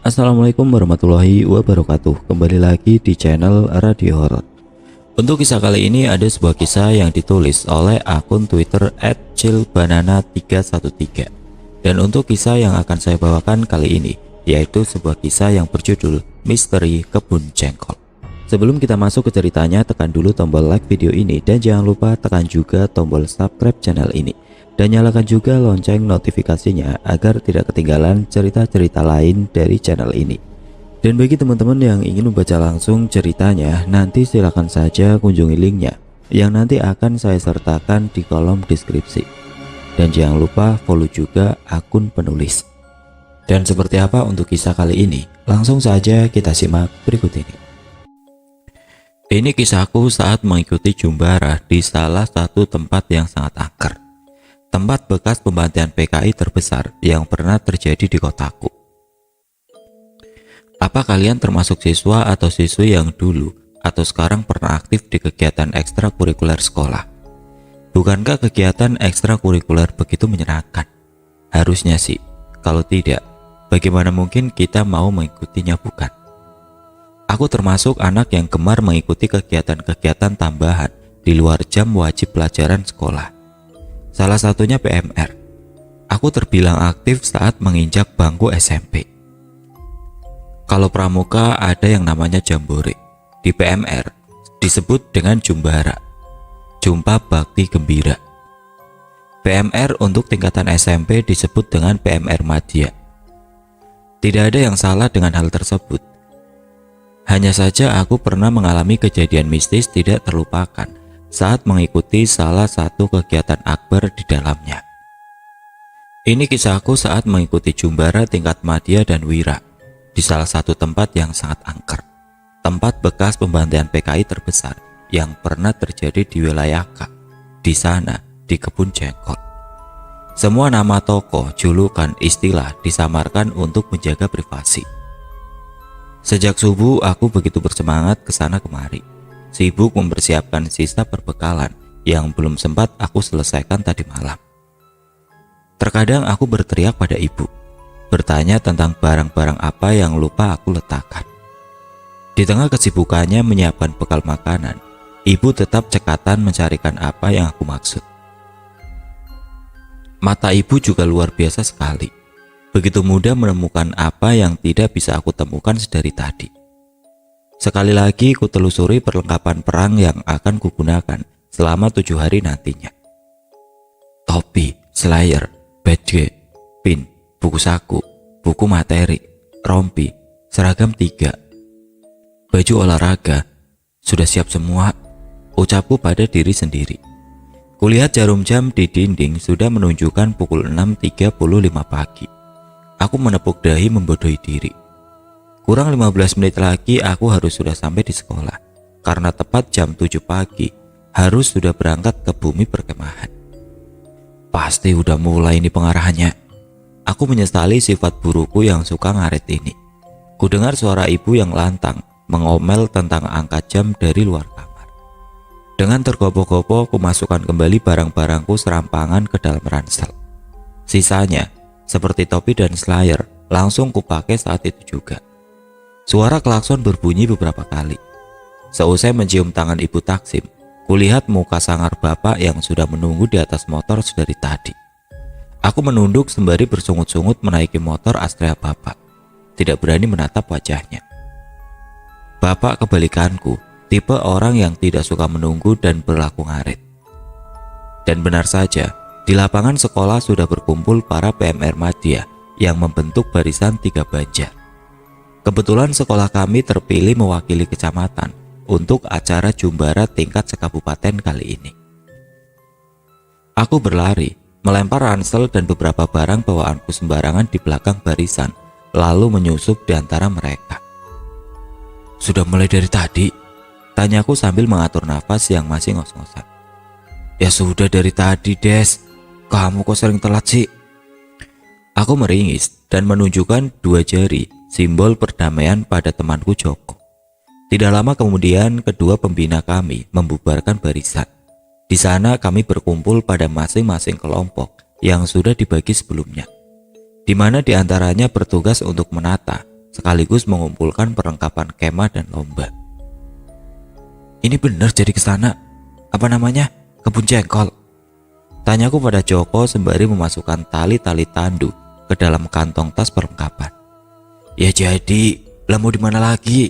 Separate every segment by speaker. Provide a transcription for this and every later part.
Speaker 1: Assalamualaikum warahmatullahi wabarakatuh. Kembali lagi di channel Radio Horor. Untuk kisah kali ini ada sebuah kisah yang ditulis oleh akun Twitter @chillbanana313. Dan untuk kisah yang akan saya bawakan kali ini yaitu sebuah kisah yang berjudul Misteri Kebun Jengkol. Sebelum kita masuk ke ceritanya, tekan dulu tombol like video ini dan jangan lupa tekan juga tombol subscribe channel ini. Dan nyalakan juga lonceng notifikasinya agar tidak ketinggalan cerita-cerita lain dari channel ini. Dan bagi teman-teman yang ingin membaca langsung ceritanya, nanti silakan saja kunjungi linknya yang nanti akan saya sertakan di kolom deskripsi. Dan jangan lupa follow juga akun penulis. Dan seperti apa untuk kisah kali ini? Langsung saja kita simak berikut ini. Ini kisahku saat mengikuti Jumbara di salah satu tempat yang sangat angker. Tempat bekas pembantaian PKI terbesar yang pernah terjadi di kotaku. Apa kalian termasuk siswa atau siswi yang dulu atau sekarang pernah aktif di kegiatan ekstrakurikuler sekolah? Bukankah kegiatan ekstrakurikuler begitu menyenangkan? Harusnya sih. Kalau tidak, bagaimana mungkin kita mau mengikutinya, bukan? Aku termasuk anak yang gemar mengikuti kegiatan-kegiatan tambahan di luar jam wajib pelajaran sekolah. Salah satunya PMR. Aku terbilang aktif saat menginjak bangku SMP. Kalau pramuka ada yang namanya jambore. Di PMR disebut dengan Jumbara, Jumpa Bakti Gembira. PMR untuk tingkatan SMP disebut dengan PMR Madya. Tidak ada yang salah dengan hal tersebut. Hanya saja aku pernah mengalami kejadian mistis tidak terlupakan saat mengikuti salah satu kegiatan akbar di dalamnya. Ini kisahku saat mengikuti Jumbara tingkat Madya dan Wira di salah satu tempat yang sangat angker. Tempat bekas pembantaian PKI terbesar yang pernah terjadi di wilayah K. Di sana, di Kebun Jengkol. Semua nama tokoh, julukan, istilah disamarkan untuk menjaga privasi. Sejak subuh aku begitu bersemangat ke sana kemari. Sibuk mempersiapkan sisa perbekalan yang belum sempat aku selesaikan tadi malam. Terkadang aku berteriak pada ibu, bertanya tentang barang-barang apa yang lupa aku letakkan. Di tengah kesibukannya menyiapkan bekal makanan, ibu tetap cekatan mencarikan apa yang aku maksud. Mata ibu juga luar biasa sekali. Begitu mudah menemukan apa yang tidak bisa aku temukan sedari tadi. Sekali lagi ku telusuri perlengkapan perang yang akan kugunakan selama 7 hari nantinya. Topi, slayer, badge, pin, buku saku, buku materi, rompi, seragam 3, baju olahraga, sudah siap semua, ucapku pada diri sendiri. Kulihat jarum jam di dinding sudah menunjukkan pukul 6.35 pagi. Aku menepuk dahi membodohi diri. Kurang 15 menit lagi aku harus sudah sampai di sekolah. Karena tepat jam 7 pagi harus sudah berangkat ke bumi perkemahan. Pasti udah mulai ini pengarahannya. Aku menyesali sifat buruku yang suka ngaret ini. Kudengar suara ibu yang lantang mengomel tentang angka jam dari luar kamar. Dengan tergopoh-gopoh ku masukkan kembali barang-barangku serampangan ke dalam ransel. Sisanya seperti topi dan slayer langsung kupakai saat itu juga. Suara klakson berbunyi beberapa kali. Seusai mencium tangan ibu Taksim, kulihat muka sangar bapak yang sudah menunggu di atas motor sedari tadi. Aku menunduk sembari bersungut-sungut menaiki motor Astrea bapak. Tidak berani menatap wajahnya. Bapak kebalikanku, tipe orang yang tidak suka menunggu dan berlaku ngaret. Dan benar saja, di lapangan sekolah sudah berkumpul para PMR Madya yang membentuk barisan 3 banjar. Kebetulan sekolah kami terpilih mewakili kecamatan untuk acara Jumbara tingkat sekabupaten kali ini. Aku berlari, melempar ransel dan beberapa barang bawaanku sembarangan di belakang barisan, lalu menyusup di antara mereka. Sudah mulai dari tadi? Tanyaku sambil mengatur nafas yang masih ngos-ngosan. Ya sudah dari tadi, Des. Kamu kok sering telat sih? Aku meringis dan menunjukkan 2 jari, simbol perdamaian pada temanku Joko. Tidak lama kemudian kedua pembina kami membubarkan barisan. Di sana kami berkumpul pada masing-masing kelompok yang sudah dibagi sebelumnya, di mana diantaranya bertugas untuk menata sekaligus mengumpulkan perlengkapan kemah dan lomba. Ini benar jadi ke sana? Apa namanya? Kebun jengkol? Tanyaku pada Joko sembari memasukkan tali-tali tandu ke dalam kantong tas perlengkapan. Ya jadi, lah mau di mana lagi?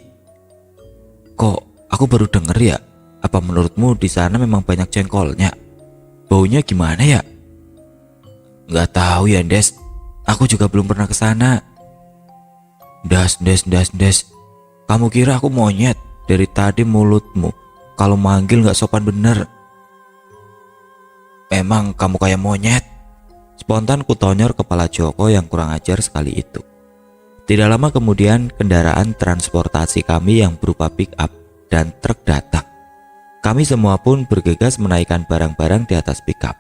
Speaker 1: Kok aku baru denger ya? Apa menurutmu di sana memang banyak jengkolnya? Baunya gimana ya? Nggak tahu ya, Des. Aku juga belum pernah ke sana. Das. Kamu kira aku monyet? Dari tadi mulutmu kalau manggil nggak sopan bener. Emang kamu kayak monyet? Spontan kutonyor kepala Joko yang kurang ajar sekali itu. Tidak lama kemudian kendaraan transportasi kami yang berupa pick up dan truk datang. Kami semua pun bergegas menaikkan barang-barang di atas pick up.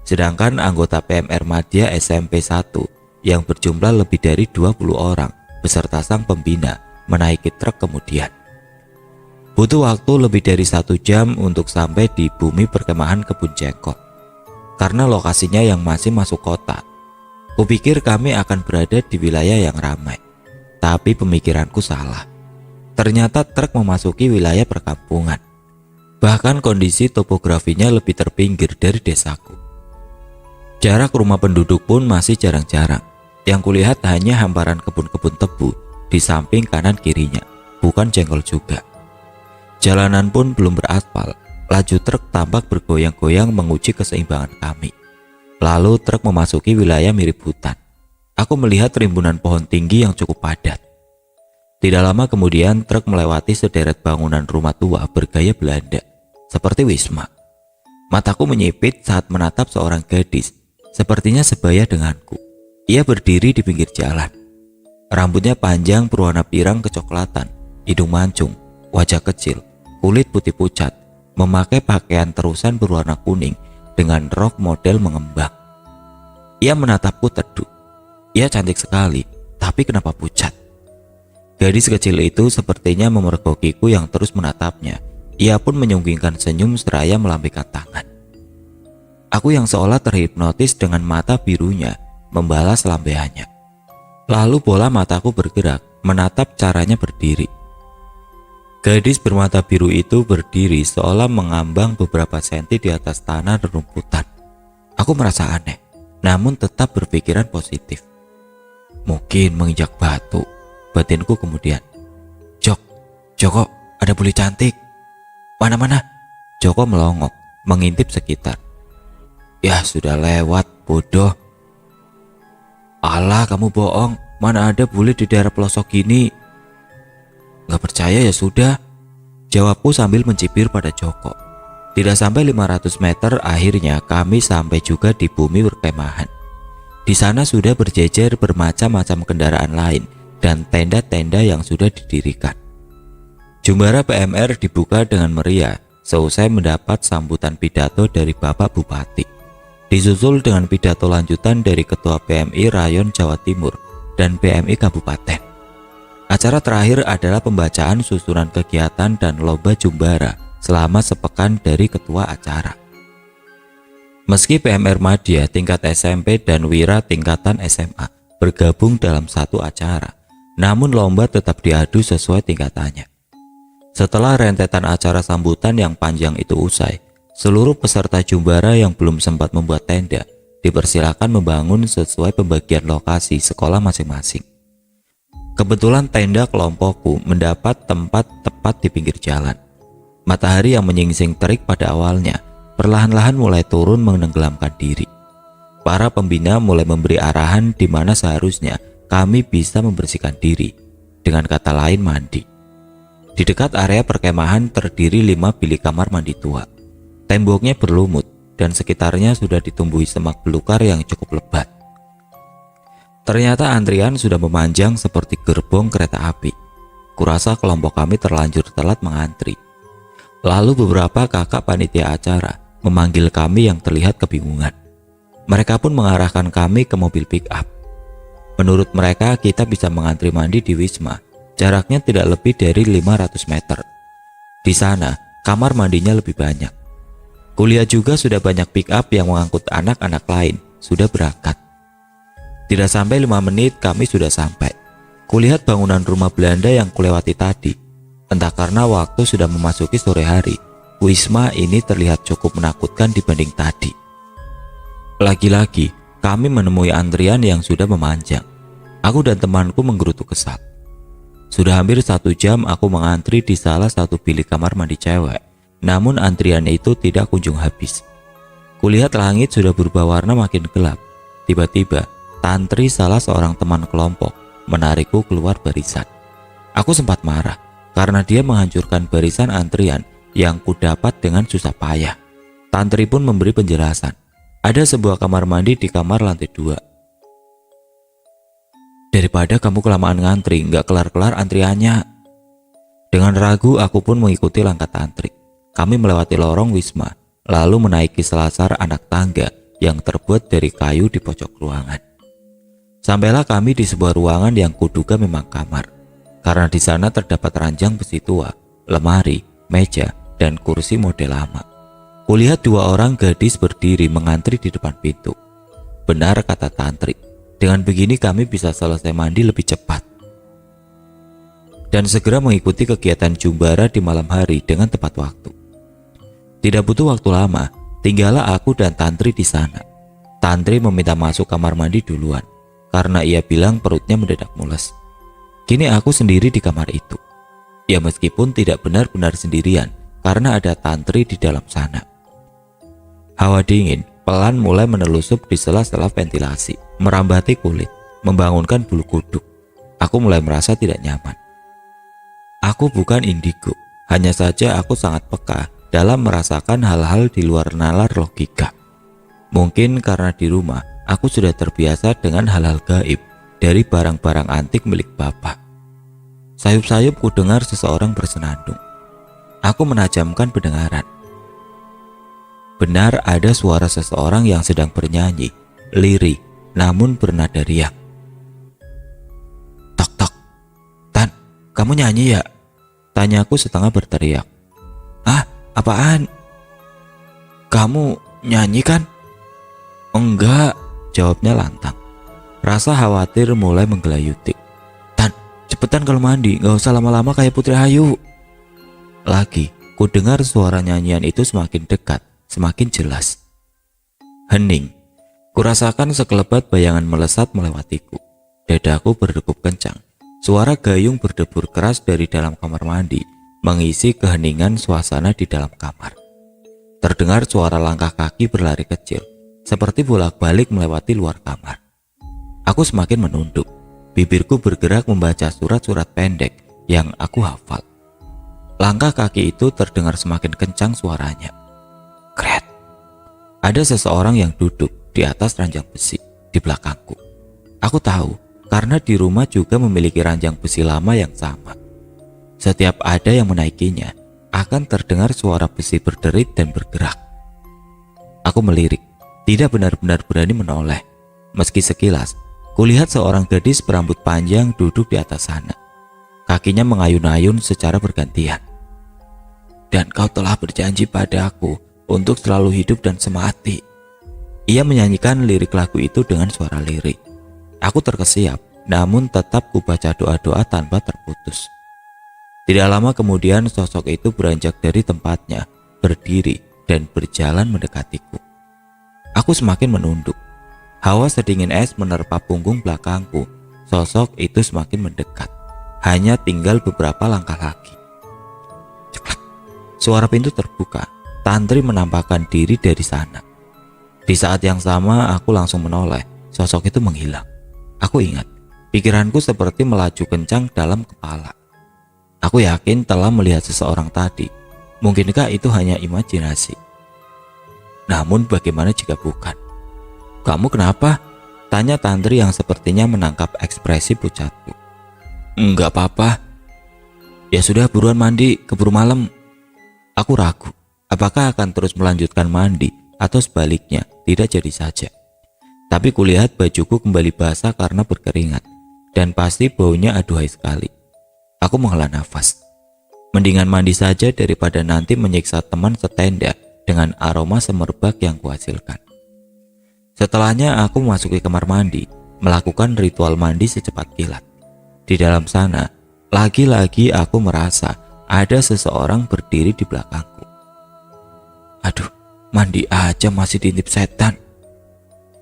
Speaker 1: Sedangkan anggota PMR Madya SMP 1 yang berjumlah lebih dari 20 orang beserta sang pembina menaiki truk kemudian. Butuh waktu lebih dari 1 jam untuk sampai di bumi perkemahan kebun jengkol. Karena lokasinya yang masih masuk kota, kupikir kami akan berada di wilayah yang ramai. Tapi pemikiranku salah. Ternyata truk memasuki wilayah perkampungan. Bahkan kondisi topografinya lebih terpinggir dari desaku. Jarak rumah penduduk pun masih jarang-jarang. Yang kulihat hanya hamparan kebun-kebun tebu di samping kanan kirinya, bukan jengkol juga. Jalanan pun belum beraspal. Laju truk tampak bergoyang-goyang menguji keseimbangan kami. Lalu truk memasuki wilayah mirip hutan. Aku melihat rimbunan pohon tinggi yang cukup padat. Tidak lama kemudian truk melewati sederet bangunan rumah tua bergaya Belanda, seperti Wisma. Mataku menyipit saat menatap seorang gadis, sepertinya sebaya denganku. Ia berdiri di pinggir jalan. Rambutnya panjang berwarna pirang kecoklatan, hidung mancung, wajah kecil, kulit putih pucat, memakai pakaian terusan berwarna kuning dengan rok model mengembang. Ia menatapku teduh. Ia cantik sekali, tapi kenapa pucat? Gadis kecil itu sepertinya memergokiku yang terus menatapnya. Ia pun menyunggingkan senyum seraya melambaikan tangan. Aku yang seolah terhipnotis dengan mata birunya membalas lambaiannya. Lalu bola mataku bergerak menatap caranya berdiri. Gadis bermata biru itu berdiri seolah mengambang beberapa senti di atas tanah rerumputan. Aku merasa aneh, namun tetap berpikiran positif. Mungkin menginjak batu, batinku kemudian. Joko, ada bule cantik. Mana? Joko melongok, mengintip sekitar. Ya sudah lewat, bodoh. Alah, kamu bohong. Mana ada bule di daerah pelosok gini? Gak percaya ya sudah, jawabku sambil mencibir pada Joko. Tidak sampai 500 meter akhirnya kami sampai juga di bumi perkemahan. Di sana sudah berjejer bermacam-macam kendaraan lain dan tenda-tenda yang sudah didirikan. Jumbara PMR dibuka dengan meriah seusai mendapat sambutan pidato dari Bapak Bupati. Disusul dengan pidato lanjutan dari Ketua PMI Rayon Jawa Timur dan PMI Kabupaten. Acara terakhir adalah pembacaan susunan kegiatan dan lomba jumbara selama sepekan dari ketua acara. Meski PMR Madya tingkat SMP dan Wira tingkatan SMA bergabung dalam satu acara, namun lomba tetap diadu sesuai tingkatannya. Setelah rentetan acara sambutan yang panjang itu usai, seluruh peserta jumbara yang belum sempat membuat tenda dipersilakan membangun sesuai pembagian lokasi sekolah masing-masing. Kebetulan tenda kelompokku mendapat tempat tepat di pinggir jalan. Matahari yang menyingsing terik pada awalnya perlahan-lahan mulai turun menenggelamkan diri. Para pembina mulai memberi arahan di mana seharusnya kami bisa membersihkan diri, dengan kata lain mandi. Di dekat area perkemahan terdiri 5 bilik kamar mandi tua. Temboknya berlumut dan sekitarnya sudah ditumbuhi semak belukar yang cukup lebat. Ternyata antrian sudah memanjang seperti gerbong kereta api. Kurasa kelompok kami terlanjur telat mengantri. Lalu beberapa kakak panitia acara memanggil kami yang terlihat kebingungan. Mereka pun mengarahkan kami ke mobil pick up. Menurut mereka kita bisa mengantri mandi di Wisma. Jaraknya tidak lebih dari 500 meter. Di sana kamar mandinya lebih banyak. Kuliah juga sudah banyak pick up yang mengangkut anak-anak lain sudah berangkat. Tidak sampai 5 menit kami sudah sampai. Kulihat bangunan rumah Belanda yang kulewati tadi. Entah karena waktu sudah memasuki sore hari, wisma ini terlihat cukup menakutkan dibanding tadi. Lagi-lagi, kami menemui antrian yang sudah memanjang. Aku dan temanku menggerutu kesal. Sudah hampir 1 jam aku mengantri di salah satu bilik kamar mandi cewek. Namun antriannya itu tidak kunjung habis. Kulihat langit sudah berubah warna makin gelap. Tiba-tiba, tantri salah seorang teman kelompok menarikku keluar barisan. Aku sempat marah karena dia menghancurkan barisan antrian yang kudapat dengan susah payah. Tantri pun memberi penjelasan. Ada sebuah kamar mandi di kamar lantai 2. Daripada kamu kelamaan ngantri, nggak kelar-kelar antriannya. Dengan ragu aku pun mengikuti langkah tantri. Kami melewati lorong wisma, lalu menaiki selasar anak tangga yang terbuat dari kayu di pojok ruangan. Sampailah kami di sebuah ruangan yang kuduga memang kamar, karena di sana terdapat ranjang besi tua, lemari, meja, dan kursi model lama. Kulihat 2 orang gadis berdiri mengantri di depan pintu. Benar kata tantri, dengan begini kami bisa selesai mandi lebih cepat dan segera mengikuti kegiatan jumbara di malam hari dengan tepat waktu. Tidak butuh waktu lama, tinggallah aku dan tantri di sana. Tantri meminta masuk kamar mandi duluan karena ia bilang perutnya mendadak mules. Kini aku sendiri di kamar itu. Ya meskipun tidak benar-benar sendirian karena ada tantri di dalam sana. Hawa dingin pelan mulai menelusup di sela-sela ventilasi, merambati kulit, membangunkan bulu kuduk. Aku mulai merasa tidak nyaman. Aku bukan indigo, hanya saja aku sangat peka dalam merasakan hal-hal di luar nalar logika. Mungkin karena di rumah aku sudah terbiasa dengan hal-hal gaib dari barang-barang antik milik bapak. Sayup-sayup ku dengar seseorang bersenandung. Aku menajamkan pendengaran. Benar ada suara seseorang yang sedang bernyanyi, lirih, namun bernada riang. Tok tok, Tan, kamu nyanyi ya? Tanyaku setengah berteriak. Ah, apaan? Kamu nyanyi kan? Enggak, jawabnya lantang. Rasa khawatir mulai menggelayuti. Tan, cepetan kalau mandi, gak usah lama-lama kayak Putri Ayu. Lagi, ku dengar suara nyanyian itu semakin dekat, semakin jelas. Hening, kurasakan sekelebat bayangan melesat melewatiku. Dadaku berdegup kencang. Suara gayung berdebur keras dari dalam kamar mandi mengisi keheningan suasana di dalam kamar. Terdengar suara langkah kaki berlari kecil, seperti bolak-balik melewati luar kamar. Aku semakin menunduk. Bibirku bergerak membaca surat-surat pendek yang aku hafal. Langkah kaki itu terdengar semakin kencang suaranya. Kret. Ada seseorang yang duduk di atas ranjang besi di belakangku. Aku tahu karena di rumah juga memiliki ranjang besi lama yang sama. Setiap ada yang menaikinya, akan terdengar suara besi berderit dan bergerak. Aku melirik, tidak benar-benar berani menoleh. Meski sekilas, kulihat seorang gadis berambut panjang duduk di atas sana. Kakinya mengayun-ayun secara bergantian. Dan kau telah berjanji padaku untuk selalu hidup dan semati. Ia menyanyikan lirik lagu itu dengan suara lirik. Aku terkesiap, namun tetap kubaca doa-doa tanpa terputus. Tidak lama kemudian sosok itu beranjak dari tempatnya, berdiri dan berjalan mendekatiku. Aku semakin menunduk. Hawa sedingin es menerpa punggung belakangku. Sosok itu semakin mendekat. Hanya tinggal beberapa langkah lagi. Ceklek. Suara pintu terbuka. Tantri menampakkan diri dari sana. Di saat yang sama aku langsung menoleh. Sosok itu menghilang. Aku ingat, pikiranku seperti melaju kencang dalam kepala. Aku yakin telah melihat seseorang tadi. Mungkinkah itu hanya imajinasi? Namun bagaimana jika bukan? Kamu kenapa? Tanya Tantri yang sepertinya menangkap ekspresi pucatku. Enggak apa-apa. Ya sudah, buruan mandi, keburu malam. Aku ragu, apakah akan terus melanjutkan mandi atau sebaliknya tidak jadi saja. Tapi kulihat bajuku kembali basah karena berkeringat, dan pasti baunya aduhai sekali. Aku menghela nafas. Mendingan mandi saja daripada nanti menyiksa teman setenda dengan aroma semerbak yang kuhasilkan. Setelahnya aku memasuki kamar mandi, melakukan ritual mandi secepat kilat. Di dalam sana, lagi-lagi aku merasa ada seseorang berdiri di belakangku. Aduh, mandi aja masih diintip setan,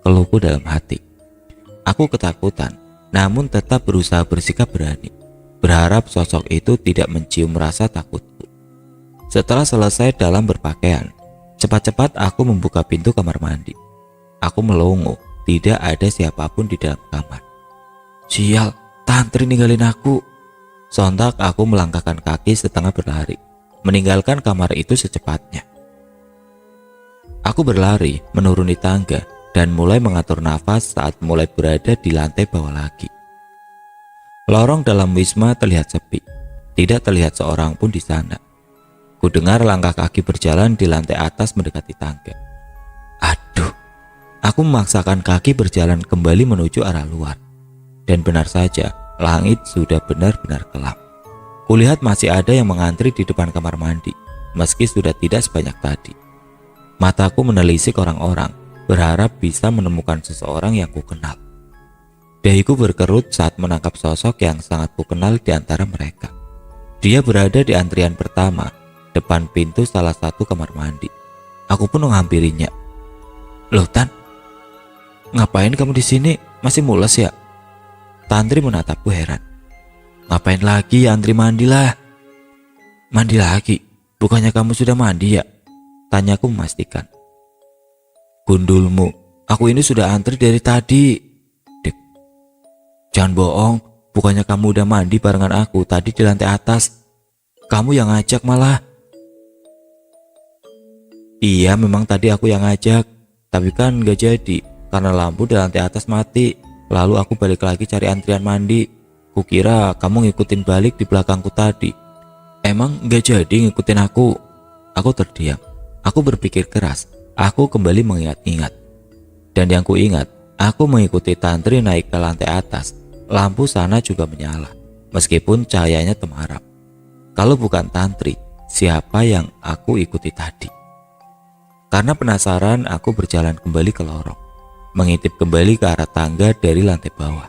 Speaker 1: keluhku dalam hati. Aku ketakutan, namun tetap berusaha bersikap berani, berharap sosok itu tidak mencium rasa takutku. Setelah selesai dalam berpakaian, cepat-cepat aku membuka pintu kamar mandi. Aku melongo, tidak ada siapapun di dalam kamar. Sial, tantri ninggalin aku. Sontak aku melangkahkan kaki setengah berlari, meninggalkan kamar itu secepatnya. Aku berlari menuruni tangga dan mulai mengatur nafas saat mulai berada di lantai bawah lagi. Lorong dalam wisma terlihat sepi, tidak terlihat seorang pun di sana. Kudengar langkah kaki berjalan di lantai atas mendekati tangga. Aduh, aku memaksakan kaki berjalan kembali menuju arah luar. Dan benar saja, langit sudah benar-benar gelap. Kulihat masih ada yang mengantri di depan kamar mandi, meski sudah tidak sebanyak tadi. Mataku menelisik orang-orang, berharap bisa menemukan seseorang yang kukenal. Dahiku berkerut saat menangkap sosok yang sangat kukenal di antara mereka. Dia berada di antrian pertama, depan pintu salah satu kamar mandi. Aku pun menghampirinya. Loh Tan, ngapain kamu di sini? Masih mules ya? Tantri menatapku heran. Ngapain lagi ya, antri mandi lah. Mandi lagi? Bukannya kamu sudah mandi ya? Tanyaku memastikan. Gundulmu, aku ini sudah antri dari tadi. Dek, jangan bohong, bukannya kamu udah mandi barengan aku tadi di lantai atas. Kamu yang ngajak malah. Iya, memang tadi aku yang ngajak, tapi kan gak jadi karena lampu di lantai atas mati. Lalu aku balik lagi cari antrian mandi. Kukira kamu ngikutin balik di belakangku tadi. Emang gak jadi ngikutin aku? Aku terdiam. Aku berpikir keras. Aku kembali mengingat-ingat. Dan yang kuingat, aku mengikuti Tantri naik ke lantai atas. Lampu sana juga menyala, meskipun cahayanya temaram. Kalau bukan Tantri, siapa yang aku ikuti tadi? Karena penasaran, aku berjalan kembali ke lorong, mengintip kembali ke arah tangga dari lantai bawah.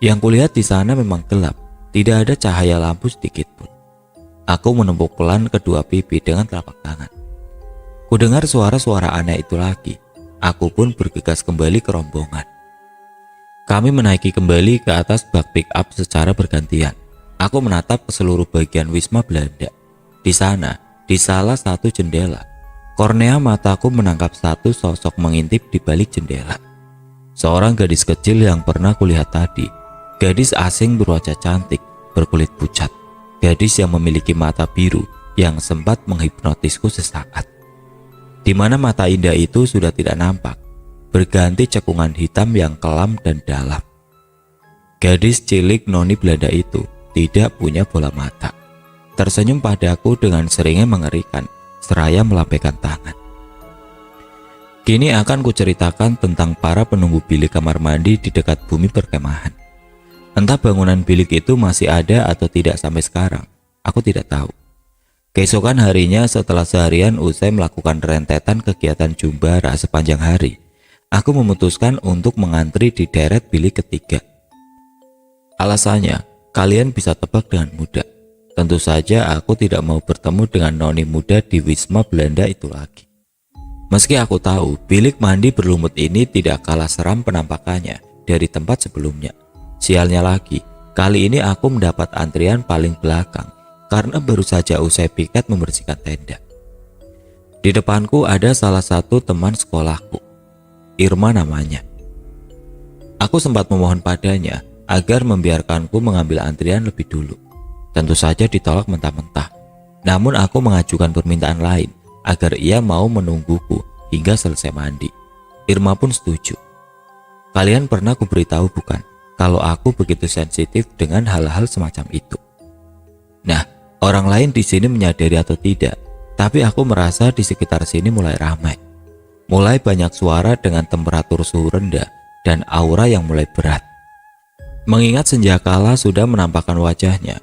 Speaker 1: Yang kulihat di sana memang gelap, tidak ada cahaya lampu sedikit pun. Aku menempuk pelan kedua pipi dengan telapak tangan. Kudengar suara-suara aneh itu lagi. Aku pun bergegas kembali ke rombongan. Kami menaiki kembali ke atas bak pick up secara bergantian. Aku menatap ke seluruh bagian Wisma Belanda. Di sana, di salah satu jendela, kornea mataku menangkap satu sosok mengintip di balik jendela. Seorang gadis kecil yang pernah kulihat tadi. Gadis asing berwajah cantik, berkulit pucat. Gadis yang memiliki mata biru yang sempat menghipnotisku sesaat. Di mana mata indah itu sudah tidak nampak, berganti cekungan hitam yang kelam dan dalam. Gadis cilik noni Belanda itu tidak punya bola mata. Tersenyum padaku dengan seringnya mengerikan, seraya melambaikan tangan. Kini akan kuceritakan tentang para penunggu bilik kamar mandi di dekat bumi perkemahan. Entah bangunan bilik itu masih ada atau tidak sampai sekarang, aku tidak tahu. Keesokan harinya setelah seharian usai melakukan rentetan kegiatan jumbara sepanjang hari, aku memutuskan untuk mengantri di deret bilik ketiga. Alasannya, kalian bisa tebak dengan mudah. Tentu saja aku tidak mau bertemu dengan noni muda di Wisma Belanda itu lagi. Meski aku tahu bilik mandi berlumut ini tidak kalah seram penampakannya dari tempat sebelumnya. Sialnya lagi, kali ini aku mendapat antrian paling belakang karena baru saja usai piket membersihkan tenda. Di depanku ada salah satu teman sekolahku, Irma namanya. Aku sempat memohon padanya agar membiarkanku mengambil antrian lebih dulu. Tentu saja ditolak mentah-mentah. Namun aku mengajukan permintaan lain agar ia mau menungguku hingga selesai mandi. Irma pun setuju. Kalian pernah kuberitahu bukan kalau aku begitu sensitif dengan hal-hal semacam itu? Nah, orang lain di sini menyadari atau tidak, tapi aku merasa di sekitar sini mulai ramai. Mulai banyak suara dengan temperatur suhu rendah dan aura yang mulai berat. Mengingat senjakala sudah menampakkan wajahnya.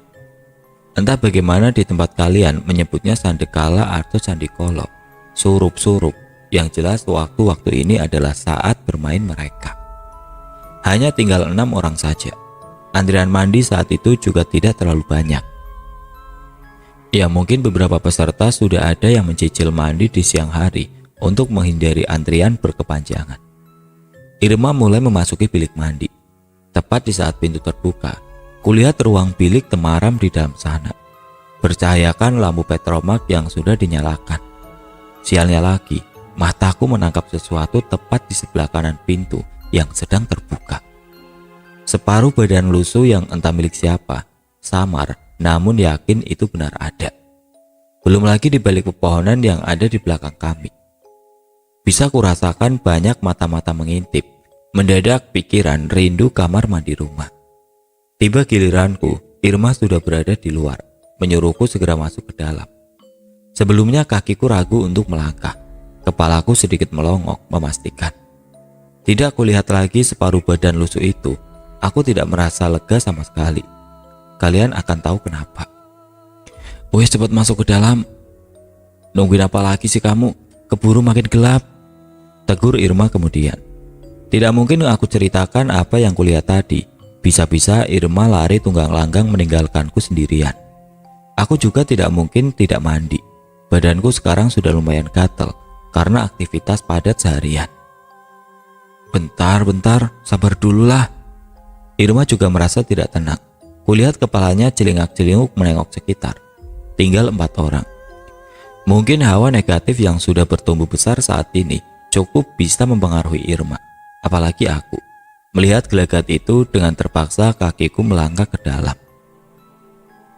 Speaker 1: Entah bagaimana di tempat kalian menyebutnya sandekala atau sandikolo, surup-surup, yang jelas waktu-waktu ini adalah saat bermain mereka. Hanya tinggal 6 orang saja. Antrian mandi saat itu juga tidak terlalu banyak. Ya mungkin beberapa peserta sudah ada yang mencicil mandi di siang hari untuk menghindari antrian berkepanjangan. Irma mulai memasuki bilik mandi. Tepat di saat pintu terbuka, kulihat ruang bilik temaram di dalam sana, bercahayakan lampu petromak yang sudah dinyalakan. Sialnya lagi, mataku menangkap sesuatu tepat di sebelah kanan pintu yang sedang terbuka. Separuh badan lusuh yang entah milik siapa, samar namun yakin itu benar ada. Belum lagi di balik pepohonan yang ada di belakang kami. Bisa kurasakan banyak mata-mata mengintip. Mendadak pikiran rindu kamar mandi rumah. Tiba giliranku, Irma sudah berada di luar, menyuruhku segera masuk ke dalam. Sebelumnya kakiku ragu untuk melangkah. Kepalaku sedikit melongok memastikan. Tidak kulihat lagi separuh badan lusuh itu. Aku tidak merasa lega sama sekali. Kalian akan tahu kenapa. Wes, cepat masuk ke dalam. Nungguin apa lagi sih kamu? Keburu makin gelap, tegur Irma kemudian. Tidak mungkin aku ceritakan apa yang kulihat tadi. Bisa-bisa Irma lari tunggang langgang meninggalkanku sendirian. Aku juga tidak mungkin tidak mandi. Badanku sekarang sudah lumayan gatel karena aktivitas padat seharian. Bentar, sabar dululah. Irma juga merasa tidak tenang. Kulihat kepalanya celingak-celinguk menengok sekitar. Tinggal 4 orang. Mungkin hawa negatif yang sudah bertumbuh besar saat ini cukup bisa mempengaruhi Irma. Apalagi aku. Melihat gelagat itu dengan terpaksa kakiku melangkah ke dalam.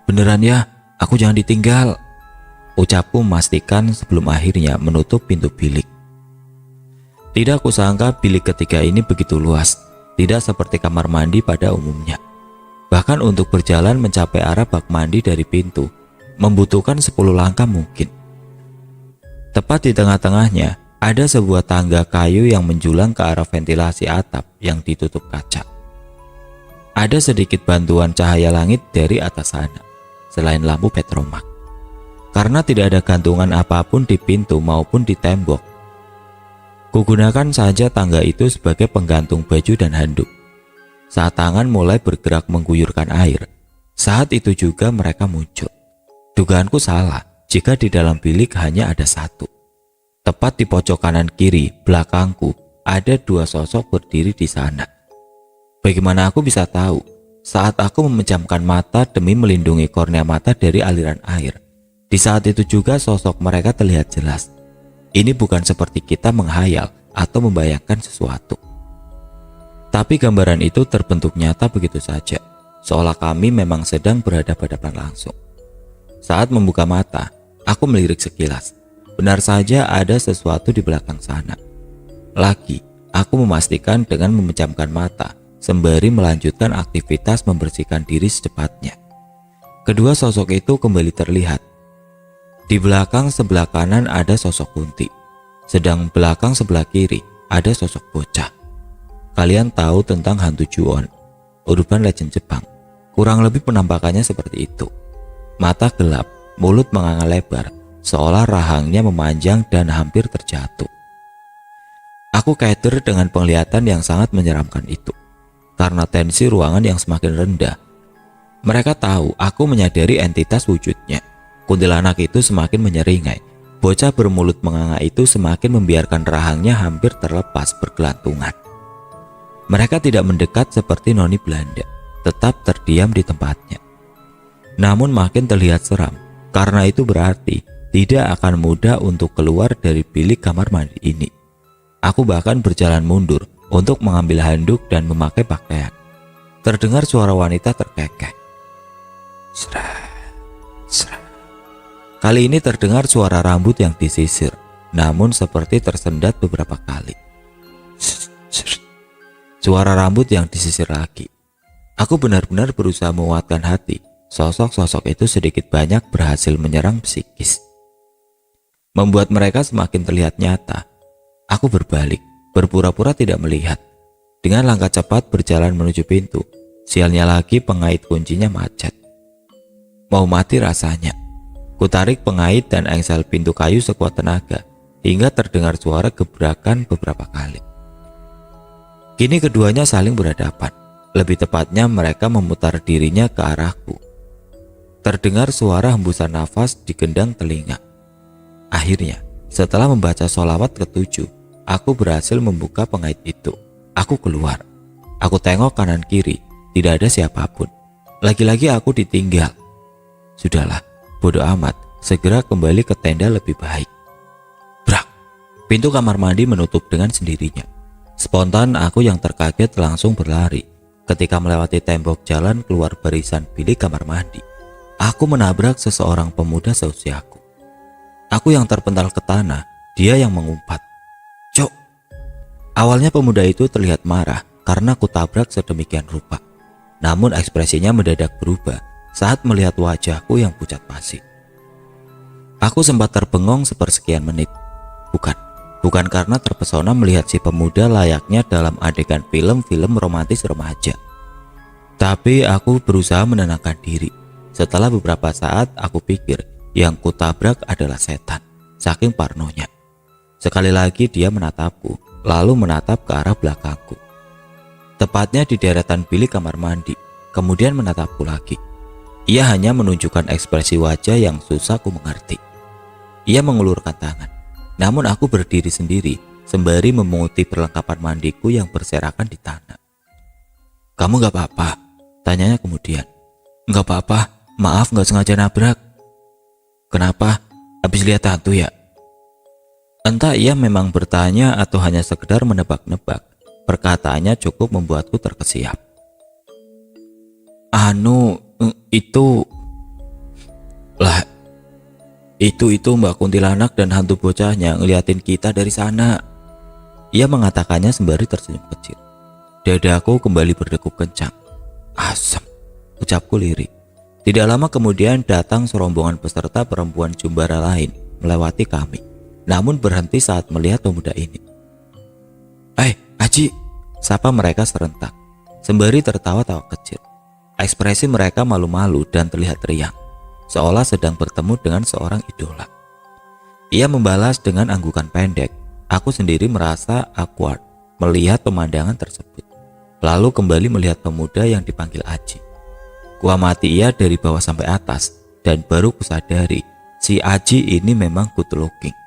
Speaker 1: Beneran ya, aku jangan ditinggal, ucapku memastikan sebelum akhirnya menutup pintu bilik. Tidak kusangka bilik ketiga ini begitu luas. Tidak seperti kamar mandi pada umumnya. Bahkan untuk berjalan mencapai arah bak mandi dari pintu membutuhkan 10 langkah mungkin. Tepat di tengah-tengahnya ada sebuah tangga kayu yang menjulang ke arah ventilasi atap yang ditutup kaca. Ada sedikit bantuan cahaya langit dari atas sana, selain lampu petromak. Karena tidak ada gantungan apapun di pintu maupun di tembok, kugunakan saja tangga itu sebagai penggantung baju dan handuk. Saat tangan mulai bergerak mengguyurkan air, saat itu juga mereka muncul. Dugaanku salah jika di dalam bilik hanya ada satu. Tepat di pojok kanan kiri belakangku ada 2 sosok berdiri di sana. Bagaimana aku bisa tahu? Saat aku memejamkan mata demi melindungi kornea mata dari aliran air, di saat itu juga sosok mereka terlihat jelas. Ini bukan seperti kita menghayal atau membayangkan sesuatu. Tapi gambaran itu terbentuk nyata begitu saja, seolah kami memang sedang berhadapan-hadapan langsung. Saat membuka mata, aku melirik sekilas. Benar saja ada sesuatu di belakang sana. Lagi, aku memastikan dengan memejamkan mata, sembari melanjutkan aktivitas membersihkan diri secepatnya. Kedua sosok itu kembali terlihat. Di belakang sebelah kanan ada sosok Kunti, sedang belakang sebelah kiri ada sosok bocah. Kalian tahu tentang hantu Ju-on, urban legend Jepang. Kurang lebih penampakannya seperti itu. Mata gelap, mulut menganga lebar, seolah rahangnya memanjang dan hampir terjatuh. Aku keder dengan penglihatan yang sangat menyeramkan itu. Karena tensi ruangan yang semakin rendah, mereka tahu aku menyadari entitas wujudnya. Kuntilanak itu semakin menyeringai. Bocah bermulut menganga itu semakin membiarkan rahangnya hampir terlepas bergelantungan. Mereka tidak mendekat seperti noni Belanda, tetap terdiam di tempatnya. Namun makin terlihat seram, karena itu berarti tidak akan mudah untuk keluar dari bilik kamar mandi ini. Aku bahkan berjalan mundur untuk mengambil handuk dan memakai pakaian. Terdengar suara wanita terkekeh. Seret. Kali ini terdengar suara rambut yang disisir, namun seperti tersendat beberapa kali. Suara rambut yang disisir lagi. Aku benar-benar berusaha menguatkan hati. Sosok-sosok itu sedikit banyak berhasil menyerang psikis, membuat mereka semakin terlihat nyata. Aku berbalik, berpura-pura tidak melihat. Dengan langkah cepat berjalan menuju pintu. Sialnya lagi pengait kuncinya macet. Mau mati rasanya. Kutarik pengait dan engsel pintu kayu sekuat tenaga hingga terdengar suara gebrakan beberapa kali. Kini keduanya saling berhadapan. Lebih tepatnya mereka memutar dirinya ke arahku. Terdengar suara hembusan nafas di gendang telinga. Akhirnya, setelah membaca sholawat ke-7, aku berhasil membuka pengait itu. Aku keluar. Aku tengok kanan kiri, tidak ada siapapun. Lagi-lagi aku ditinggal. Sudahlah, bodoh amat, segera kembali ke tenda lebih baik. Brak! Pintu kamar mandi menutup dengan sendirinya. Spontan aku yang terkaget langsung berlari. Ketika melewati tembok jalan keluar barisan bilik kamar mandi, aku menabrak seseorang pemuda seusiaku. Aku yang terpental ke tanah, dia yang mengumpat. Cok! Awalnya pemuda itu terlihat marah karena aku tabrak sedemikian rupa. Namun ekspresinya mendadak berubah saat melihat wajahku yang pucat pasi. Aku sempat terbengong sepersekian menit. Bukan karena terpesona melihat si pemuda layaknya dalam adegan film-film romantis remaja. Tapi aku berusaha menenangkan diri. Setelah beberapa saat aku pikir yang kutabrak adalah setan, saking parnonya. Sekali lagi dia menatapku, lalu menatap ke arah belakangku. Tepatnya di deretan bilik kamar mandi, kemudian menatapku lagi. Ia hanya menunjukkan ekspresi wajah yang susah ku mengerti. Ia mengulurkan tangan, namun aku berdiri sendiri sembari memunguti perlengkapan mandiku yang berserakan di tanah. Kamu gak apa-apa? Tanyanya kemudian. Gak apa-apa, maaf gak sengaja nabrak. Kenapa? Habis lihat hantu ya? Entah ia memang bertanya atau hanya sekedar menebak-nebak. Perkataannya cukup membuatku terkesiap. Itu... Lah, itu Mbak Kuntilanak dan hantu bocahnya ngeliatin kita dari sana. Ia mengatakannya sembari tersenyum kecil. Dadaku kembali berdegup kencang. Asem, ucapku lirik. Tidak lama kemudian datang serombongan peserta perempuan Jumbara lain melewati kami, namun berhenti saat melihat pemuda ini. Aji, sapa mereka serentak, sembari tertawa-tawa kecil. Ekspresi mereka malu-malu dan terlihat riang, seolah sedang bertemu dengan seorang idola. Ia membalas dengan anggukan pendek. Aku sendiri merasa awkward melihat pemandangan tersebut. Lalu kembali melihat pemuda yang dipanggil Aji. Kuamati ia dari bawah sampai atas dan baru kusadari si Aji ini memang good looking.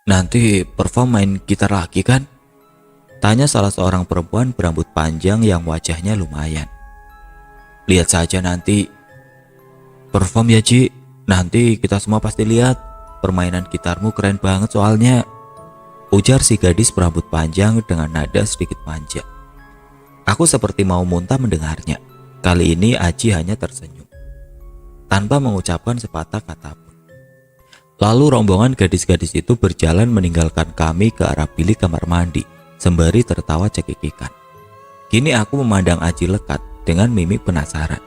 Speaker 1: Nanti perform main gitar lagi kan? Tanya salah seorang perempuan berambut panjang yang wajahnya lumayan. Lihat saja nanti. Perform ya Ji, nanti kita semua pasti lihat. Permainan gitarmu keren banget soalnya. Ujar si gadis berambut panjang dengan nada sedikit manja. Aku seperti mau muntah mendengarnya. Kali ini Aji hanya tersenyum, tanpa mengucapkan sepatah kata pun. Lalu rombongan gadis-gadis itu berjalan meninggalkan kami ke arah bilik kamar mandi, sembari tertawa cekikikan. Kini aku memandang Aji lekat dengan mimik penasaran.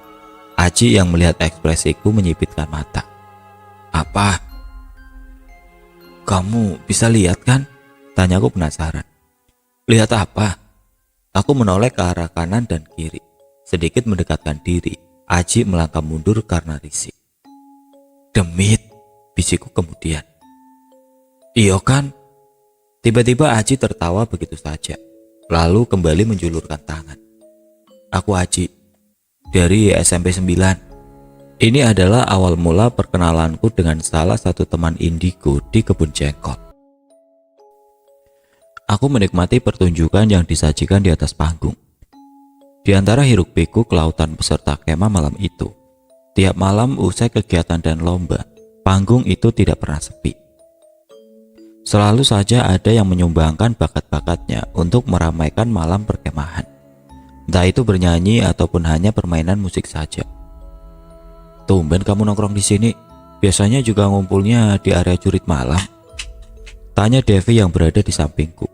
Speaker 1: Aji yang melihat ekspresiku menyipitkan mata. Apa? Kamu bisa lihat kan? Tanyaku penasaran. Lihat apa? Aku menoleh ke arah kanan dan kiri. Sedikit mendekatkan diri, Aji melangkah mundur karena risih. Demit, bisikku kemudian. Iyo kan? Tiba-tiba Aji tertawa begitu saja, lalu kembali menjulurkan tangan. Aku Aji, dari SMP 9. Ini adalah awal mula perkenalanku dengan salah satu teman indigo di kebun jengkol. Aku menikmati pertunjukan yang disajikan di atas panggung. Di antara hiruk pikuk kelautan peserta kemah malam itu, tiap malam usai kegiatan dan lomba, panggung itu tidak pernah sepi. Selalu saja ada yang menyumbangkan bakat-bakatnya untuk meramaikan malam perkemahan. Entah itu bernyanyi ataupun hanya permainan musik saja. Tumben kamu nongkrong di sini. Biasanya juga ngumpulnya di area jurit malam. Tanya Devi yang berada di sampingku.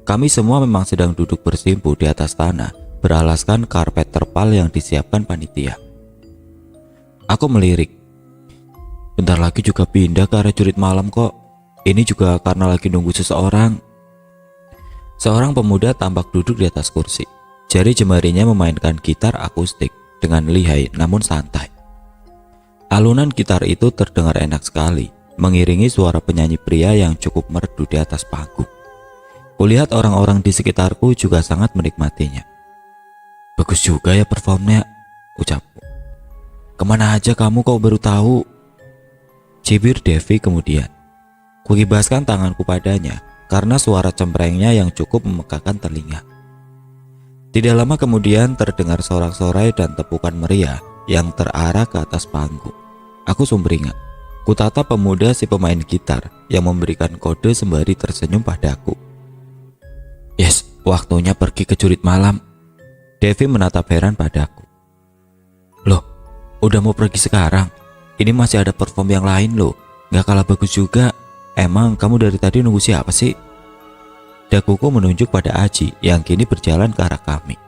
Speaker 1: Kami semua memang sedang duduk bersimpu di atas tanah, beralaskan karpet terpal yang disiapkan panitia. Aku melirik. Bentar lagi juga pindah ke area jurit malam kok. Ini juga karena lagi nunggu seseorang. Seorang pemuda tampak duduk di atas kursi. Jari jemarinya memainkan gitar akustik dengan lihai namun santai. Alunan gitar itu terdengar enak sekali, mengiringi suara penyanyi pria yang cukup merdu di atas panggung. Kulihat orang-orang di sekitarku juga sangat menikmatinya. Bagus juga ya performnya, ucapku. Kemana aja kamu kok baru tahu? Cibir Devi kemudian. Kukibaskan tanganku padanya karena suara cemprengnya yang cukup memegahkan telinga. Tidak lama kemudian terdengar sorak-sorai dan tepukan meriah yang terarah ke atas panggung. Aku sumringah. Kutata pemuda si pemain gitar yang memberikan kode sembari tersenyum padaku. Yes, waktunya pergi ke jurit malam. Devi menatap heran padaku. Loh, udah mau pergi sekarang? Ini masih ada perform yang lain loh. Gak kalah bagus juga. Emang kamu dari tadi nunggu siapa sih? Daguku menunjuk pada Aji yang kini berjalan ke arah kami.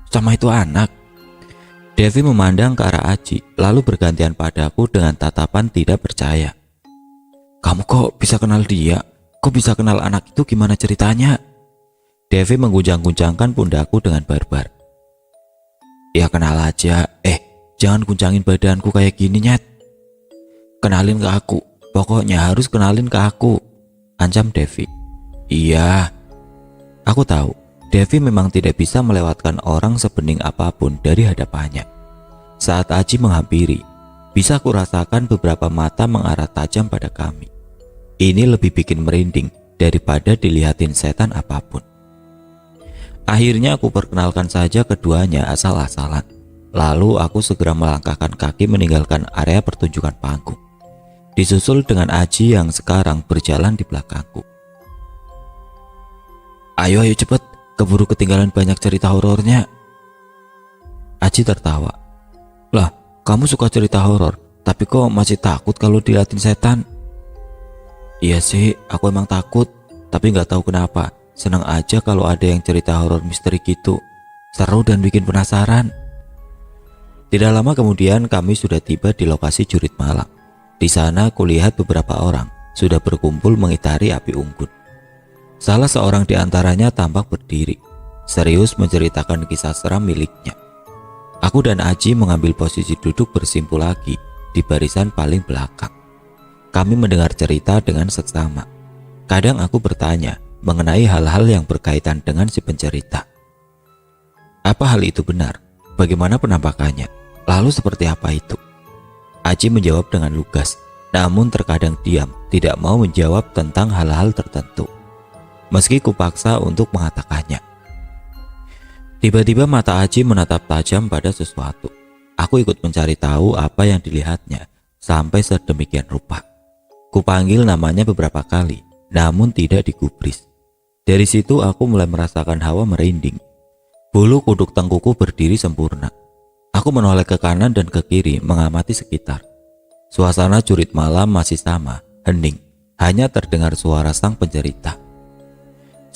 Speaker 1: Sama itu anak. Devi memandang ke arah Aji, lalu bergantian padaku dengan tatapan tidak percaya. Kamu kok bisa kenal dia? Kok bisa kenal anak itu, gimana ceritanya? Devi mengguncang-guncangkan pundakku dengan barbar. Ya kenal aja, jangan guncangin badanku kayak gini nyet. Kenalin ke aku, pokoknya harus kenalin ke aku, ancam Devi. Iya, aku tahu. Devi memang tidak bisa melewatkan orang sebening apapun dari hadapannya. Saat Aji menghampiri, bisa kurasakan beberapa mata mengarah tajam pada kami. Ini lebih bikin merinding daripada dilihatin setan apapun. Akhirnya aku perkenalkan saja keduanya asal-asalan. Lalu aku segera melangkahkan kaki meninggalkan area pertunjukan panggung, disusul dengan Aji yang sekarang berjalan di belakangku. Ayo cepet, keburu ketinggalan banyak cerita horornya. Aji tertawa. Lah, kamu suka cerita horor, tapi kok masih takut kalau dilihatin setan? Iya sih, aku emang takut, tapi gak tahu kenapa. Senang aja kalau ada yang cerita horor misteri gitu. Seru dan bikin penasaran. Tidak lama kemudian kami sudah tiba di lokasi jurit malam. Di sana kulihat beberapa orang sudah berkumpul mengitari api unggun. Salah seorang di antaranya tampak berdiri, serius menceritakan kisah seram miliknya. Aku dan Aji mengambil posisi duduk bersimpul lagi di barisan paling belakang. Kami mendengar cerita dengan seksama. Kadang aku bertanya mengenai hal-hal yang berkaitan dengan si pencerita. Apa hal itu benar? Bagaimana penampakannya? Lalu seperti apa itu? Aji menjawab dengan lugas, namun terkadang diam, tidak mau menjawab tentang hal-hal tertentu. Meski kupaksa untuk mengatakannya. Tiba-tiba mata Aji menatap tajam pada sesuatu. Aku ikut mencari tahu apa yang dilihatnya sampai sedemikian rupa. Kupanggil namanya beberapa kali, namun tidak digubris. Dari situ aku mulai merasakan hawa merinding. Bulu kuduk tengkuku berdiri sempurna. Aku menoleh ke kanan dan ke kiri mengamati sekitar. Suasana jurit malam masih sama, hening. Hanya terdengar suara sang pencerita.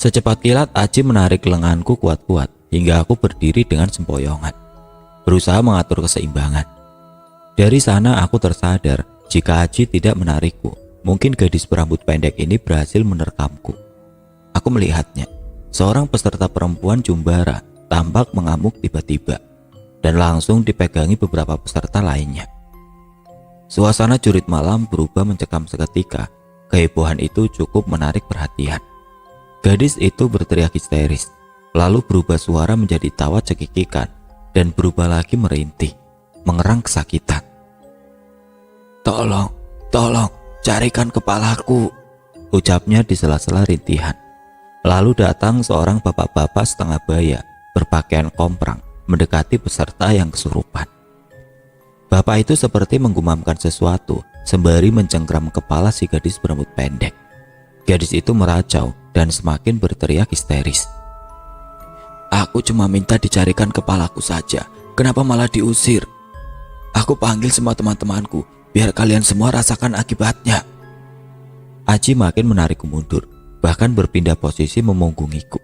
Speaker 1: Secepat kilat Aji menarik lenganku kuat-kuat hingga aku berdiri dengan sempoyongan, berusaha mengatur keseimbangan. Dari sana aku tersadar jika Aji tidak menarikku. Mungkin gadis berambut pendek ini berhasil menerkamku. Aku melihatnya, seorang peserta perempuan Jumbara tampak mengamuk tiba-tiba dan langsung dipegangi beberapa peserta lainnya. Suasana jurit malam berubah mencekam seketika. Kehebohan itu cukup menarik perhatian. Gadis itu berteriak histeris, lalu berubah suara menjadi tawa cekikikan dan berubah lagi merintih, mengerang kesakitan. Tolong, carikan kepalaku, ucapnya di sela-sela rintihan. Lalu datang seorang bapak-bapak setengah baya berpakaian komprang mendekati peserta yang kesurupan. Bapak itu seperti menggumamkan sesuatu sembari mencengkram kepala si gadis berambut pendek. Gadis itu meracau dan semakin berteriak histeris. Aku cuma minta dicarikan kepalaku saja, kenapa malah diusir? Aku panggil semua teman-temanku, biar kalian semua rasakan akibatnya. Aji makin menarikku mundur, bahkan berpindah posisi memunggungiku.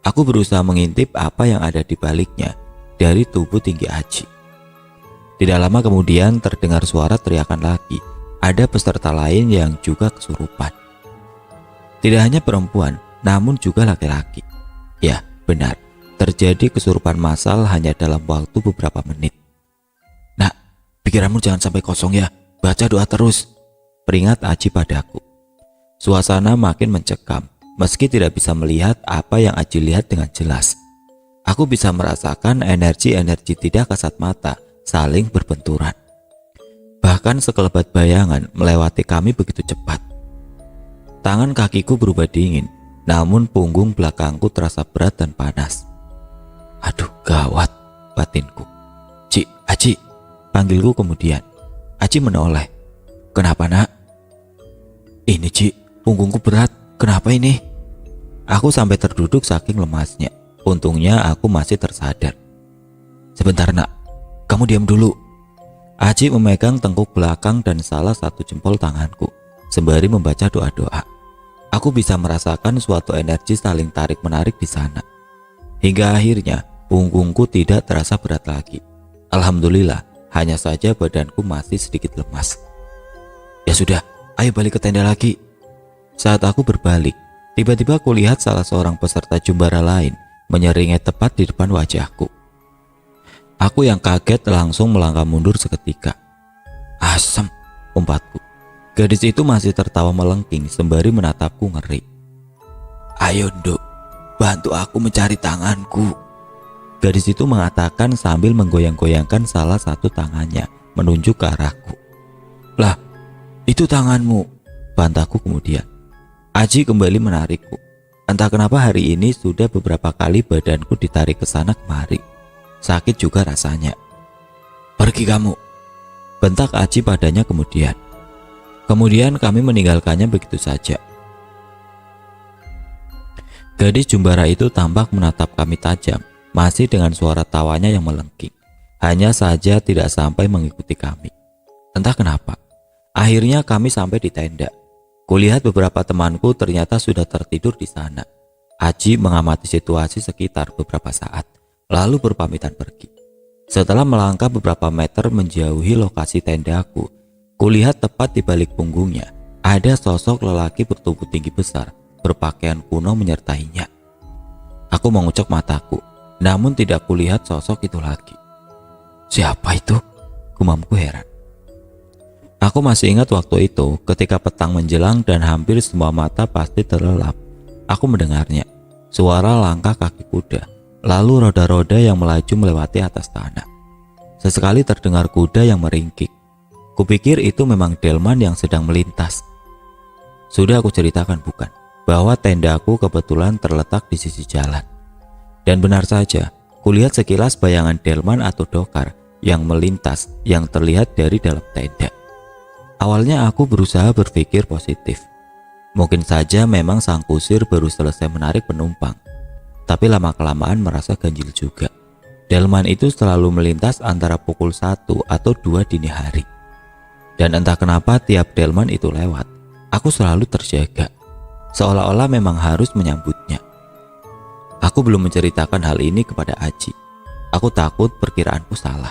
Speaker 1: Aku berusaha mengintip apa yang ada di baliknya dari tubuh tinggi Aji. Tidak lama kemudian terdengar suara teriakan lagi. Ada peserta lain yang juga kesurupan. Tidak hanya perempuan, namun juga laki-laki. Ya, benar. Terjadi kesurupan massal hanya dalam waktu beberapa menit. Nak, pikiranmu jangan sampai kosong ya. Baca doa terus, peringat Aji padaku. Suasana makin mencekam, meski tidak bisa melihat apa yang Aji lihat dengan jelas. Aku bisa merasakan energi-energi tidak kasat mata saling berbenturan. Bahkan sekelebat bayangan melewati kami begitu cepat. Tangan kakiku berubah dingin, namun punggung belakangku terasa berat dan panas. Aduh, gawat, batinku. Ci, Aci, panggilku kemudian. Aci menoleh. Kenapa nak? Ini Ci, punggungku berat, kenapa ini? Aku sampai terduduk saking lemasnya. Untungnya aku masih tersadar. Sebentar nak, kamu diam dulu. Aci memegang tengkuk belakang dan salah satu jempol tanganku sembari membaca doa-doa. Aku bisa merasakan suatu energi saling tarik-menarik di sana. Hingga akhirnya punggungku tidak terasa berat lagi. Alhamdulillah, hanya saja badanku masih sedikit lemas. Ya sudah, ayo balik ke tenda lagi. Saat aku berbalik, tiba-tiba aku lihat salah seorang peserta jumbara lain menyeringai tepat di depan wajahku. Aku yang kaget langsung melangkah mundur seketika. Asem, umpatku. Gadis itu masih tertawa melengking sembari menatapku ngeri. Ayo Nduk, bantu aku mencari tanganku. Gadis itu mengatakan sambil menggoyang-goyangkan salah satu tangannya menunjuk ke arahku. Lah, itu tanganmu, bantahku kemudian. Aji kembali menarikku. Entah kenapa hari ini sudah beberapa kali badanku ditarik ke sana kemari. Sakit juga rasanya. Pergi kamu, bentak Aji padanya kemudian. Kemudian kami meninggalkannya begitu saja. Gadis jumbara itu tampak menatap kami tajam, masih dengan suara tawanya yang melengking. Hanya saja tidak sampai mengikuti kami. Entah kenapa, akhirnya kami sampai di tenda. Kulihat beberapa temanku ternyata sudah tertidur di sana. Aji mengamati situasi sekitar beberapa saat, lalu berpamitan pergi. Setelah melangkah beberapa meter menjauhi lokasi tendaku, kulihat tepat di balik punggungnya ada sosok lelaki bertubuh tinggi besar, berpakaian kuno menyertainya. Aku mengucek mataku, namun tidak kulihat sosok itu lagi. Siapa itu? Gumamku heran. Aku masih ingat waktu itu ketika petang menjelang dan hampir semua mata pasti terlelap. Aku mendengarnya, suara langkah kaki kuda, lalu roda-roda yang melaju melewati atas tanah. Sesekali terdengar kuda yang meringkik. Kupikir itu memang delman yang sedang melintas. Sudah aku ceritakan bukan, bahwa tendaku kebetulan terletak di sisi jalan. Dan benar saja, kulihat sekilas bayangan delman atau dokar yang melintas yang terlihat dari dalam tenda. Awalnya aku berusaha berpikir positif. Mungkin saja memang sang kusir baru selesai menarik penumpang. Tapi lama-kelamaan merasa ganjil juga. Delman itu selalu melintas antara pukul 1 atau 2 dini hari. Dan entah kenapa tiap delman itu lewat, aku selalu terjaga. Seolah-olah memang harus menyambutnya. Aku belum menceritakan hal ini kepada Aji. Aku takut perkiraanku salah.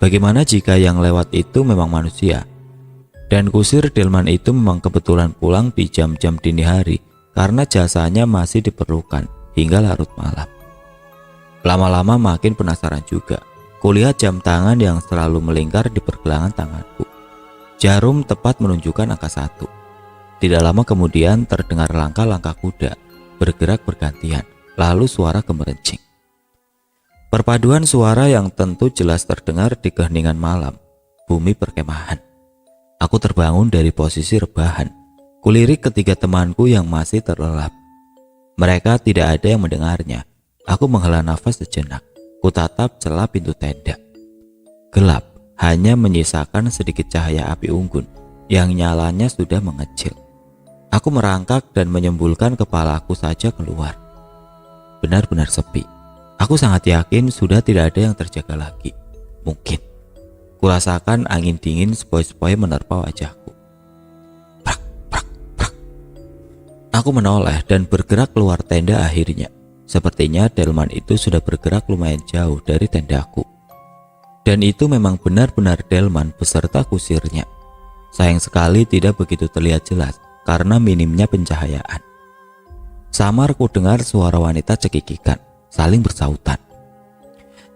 Speaker 1: Bagaimana jika yang lewat itu memang manusia? Dan kusir delman itu memang kebetulan pulang di jam-jam dini hari karena jasanya masih diperlukan hingga larut malam. Lama-lama makin penasaran juga. Kulihat jam tangan yang selalu melingkar di pergelangan tanganku. Jarum tepat menunjukkan angka 1. Tidak lama kemudian terdengar langkah-langkah kuda bergerak bergantian, lalu suara gemerencing. Perpaduan suara yang tentu jelas terdengar di keheningan malam, bumi perkemahan. Aku terbangun dari posisi rebahan. Kulirik ketiga temanku yang masih terlelap. Mereka tidak ada yang mendengarnya. Aku menghela nafas sejenak. Kutatap celah pintu tenda. Gelap, hanya menyisakan sedikit cahaya api unggun yang nyalanya sudah mengecil. Aku merangkak dan menyembulkan kepalaku saja keluar. Benar-benar sepi. Aku sangat yakin sudah tidak ada yang terjaga lagi. Mungkin. Kurasakan angin dingin sepoi-sepoi menerpa wajahku. Prak, prak, prak. Aku menoleh dan bergerak keluar tenda akhirnya. Sepertinya delman itu sudah bergerak lumayan jauh dari tendaku. Dan itu memang benar-benar delman beserta kusirnya. Sayang sekali tidak begitu terlihat jelas karena minimnya pencahayaan. Samar ku dengar suara wanita cekikikan, saling bersautan.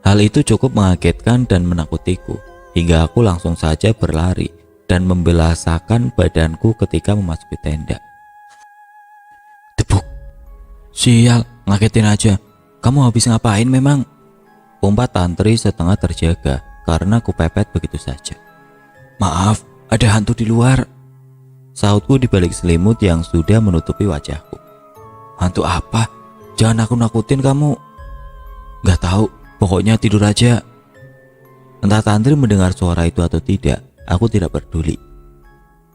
Speaker 1: Hal itu cukup mengagetkan dan menakutiku. Hingga aku langsung saja berlari dan membelasakan badanku ketika memasuki tenda. Debuk. Sial, ngagetin aja. Kamu habis ngapain memang? Umpat Tantri setengah terjaga karena kupepet begitu saja. Maaf, ada hantu di luar, sautku di balik selimut yang sudah menutupi wajahku. Hantu apa? Jangan aku nakutin kamu. Gak tahu, pokoknya tidur aja. Entah Tantri mendengar suara itu atau tidak, aku tidak peduli.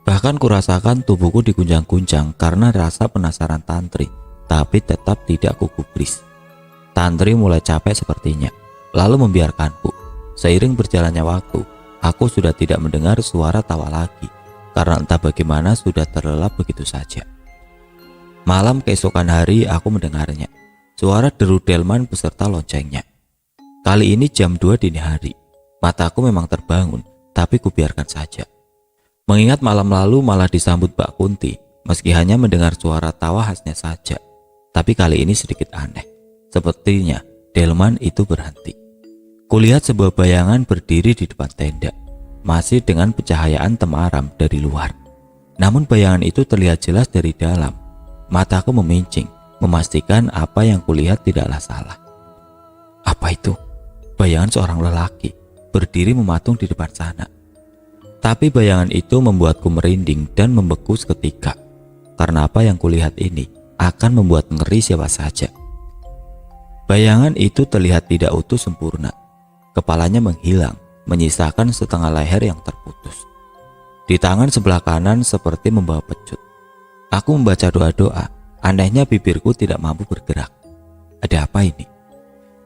Speaker 1: Bahkan kurasakan tubuhku diguncang-guncang karena rasa penasaran Tantri, tapi tetap tidak kugubris. Tantri mulai capek sepertinya, lalu membiarkanku. Seiring berjalannya waktu, aku sudah tidak mendengar suara tawa lagi, karena entah bagaimana sudah terlelap begitu saja. Malam keesokan hari aku mendengarnya, suara deru delman beserta loncengnya. Kali ini jam 2 dini hari. Mataku memang terbangun, tapi kubiarkan saja. Mengingat malam lalu malah disambut Mbak Kunti, meski hanya mendengar suara tawa khasnya saja. Tapi kali ini sedikit aneh. Sepertinya delman itu berhenti. Kulihat sebuah bayangan berdiri di depan tenda, masih dengan pencahayaan temaram dari luar. Namun bayangan itu terlihat jelas dari dalam. Mataku memincing, memastikan apa yang kulihat tidaklah salah. Apa itu? Bayangan seorang lelaki berdiri mematung di depan sana. Tapi bayangan itu membuatku merinding dan membeku seketika. Karena apa yang kulihat ini akan membuat ngeri siapa saja. Bayangan itu terlihat tidak utuh sempurna. Kepalanya menghilang, menyisakan setengah leher yang terputus. Di tangan sebelah kanan seperti membawa pecut. Aku membaca doa-doa, anehnya bibirku tidak mampu bergerak. Ada apa ini?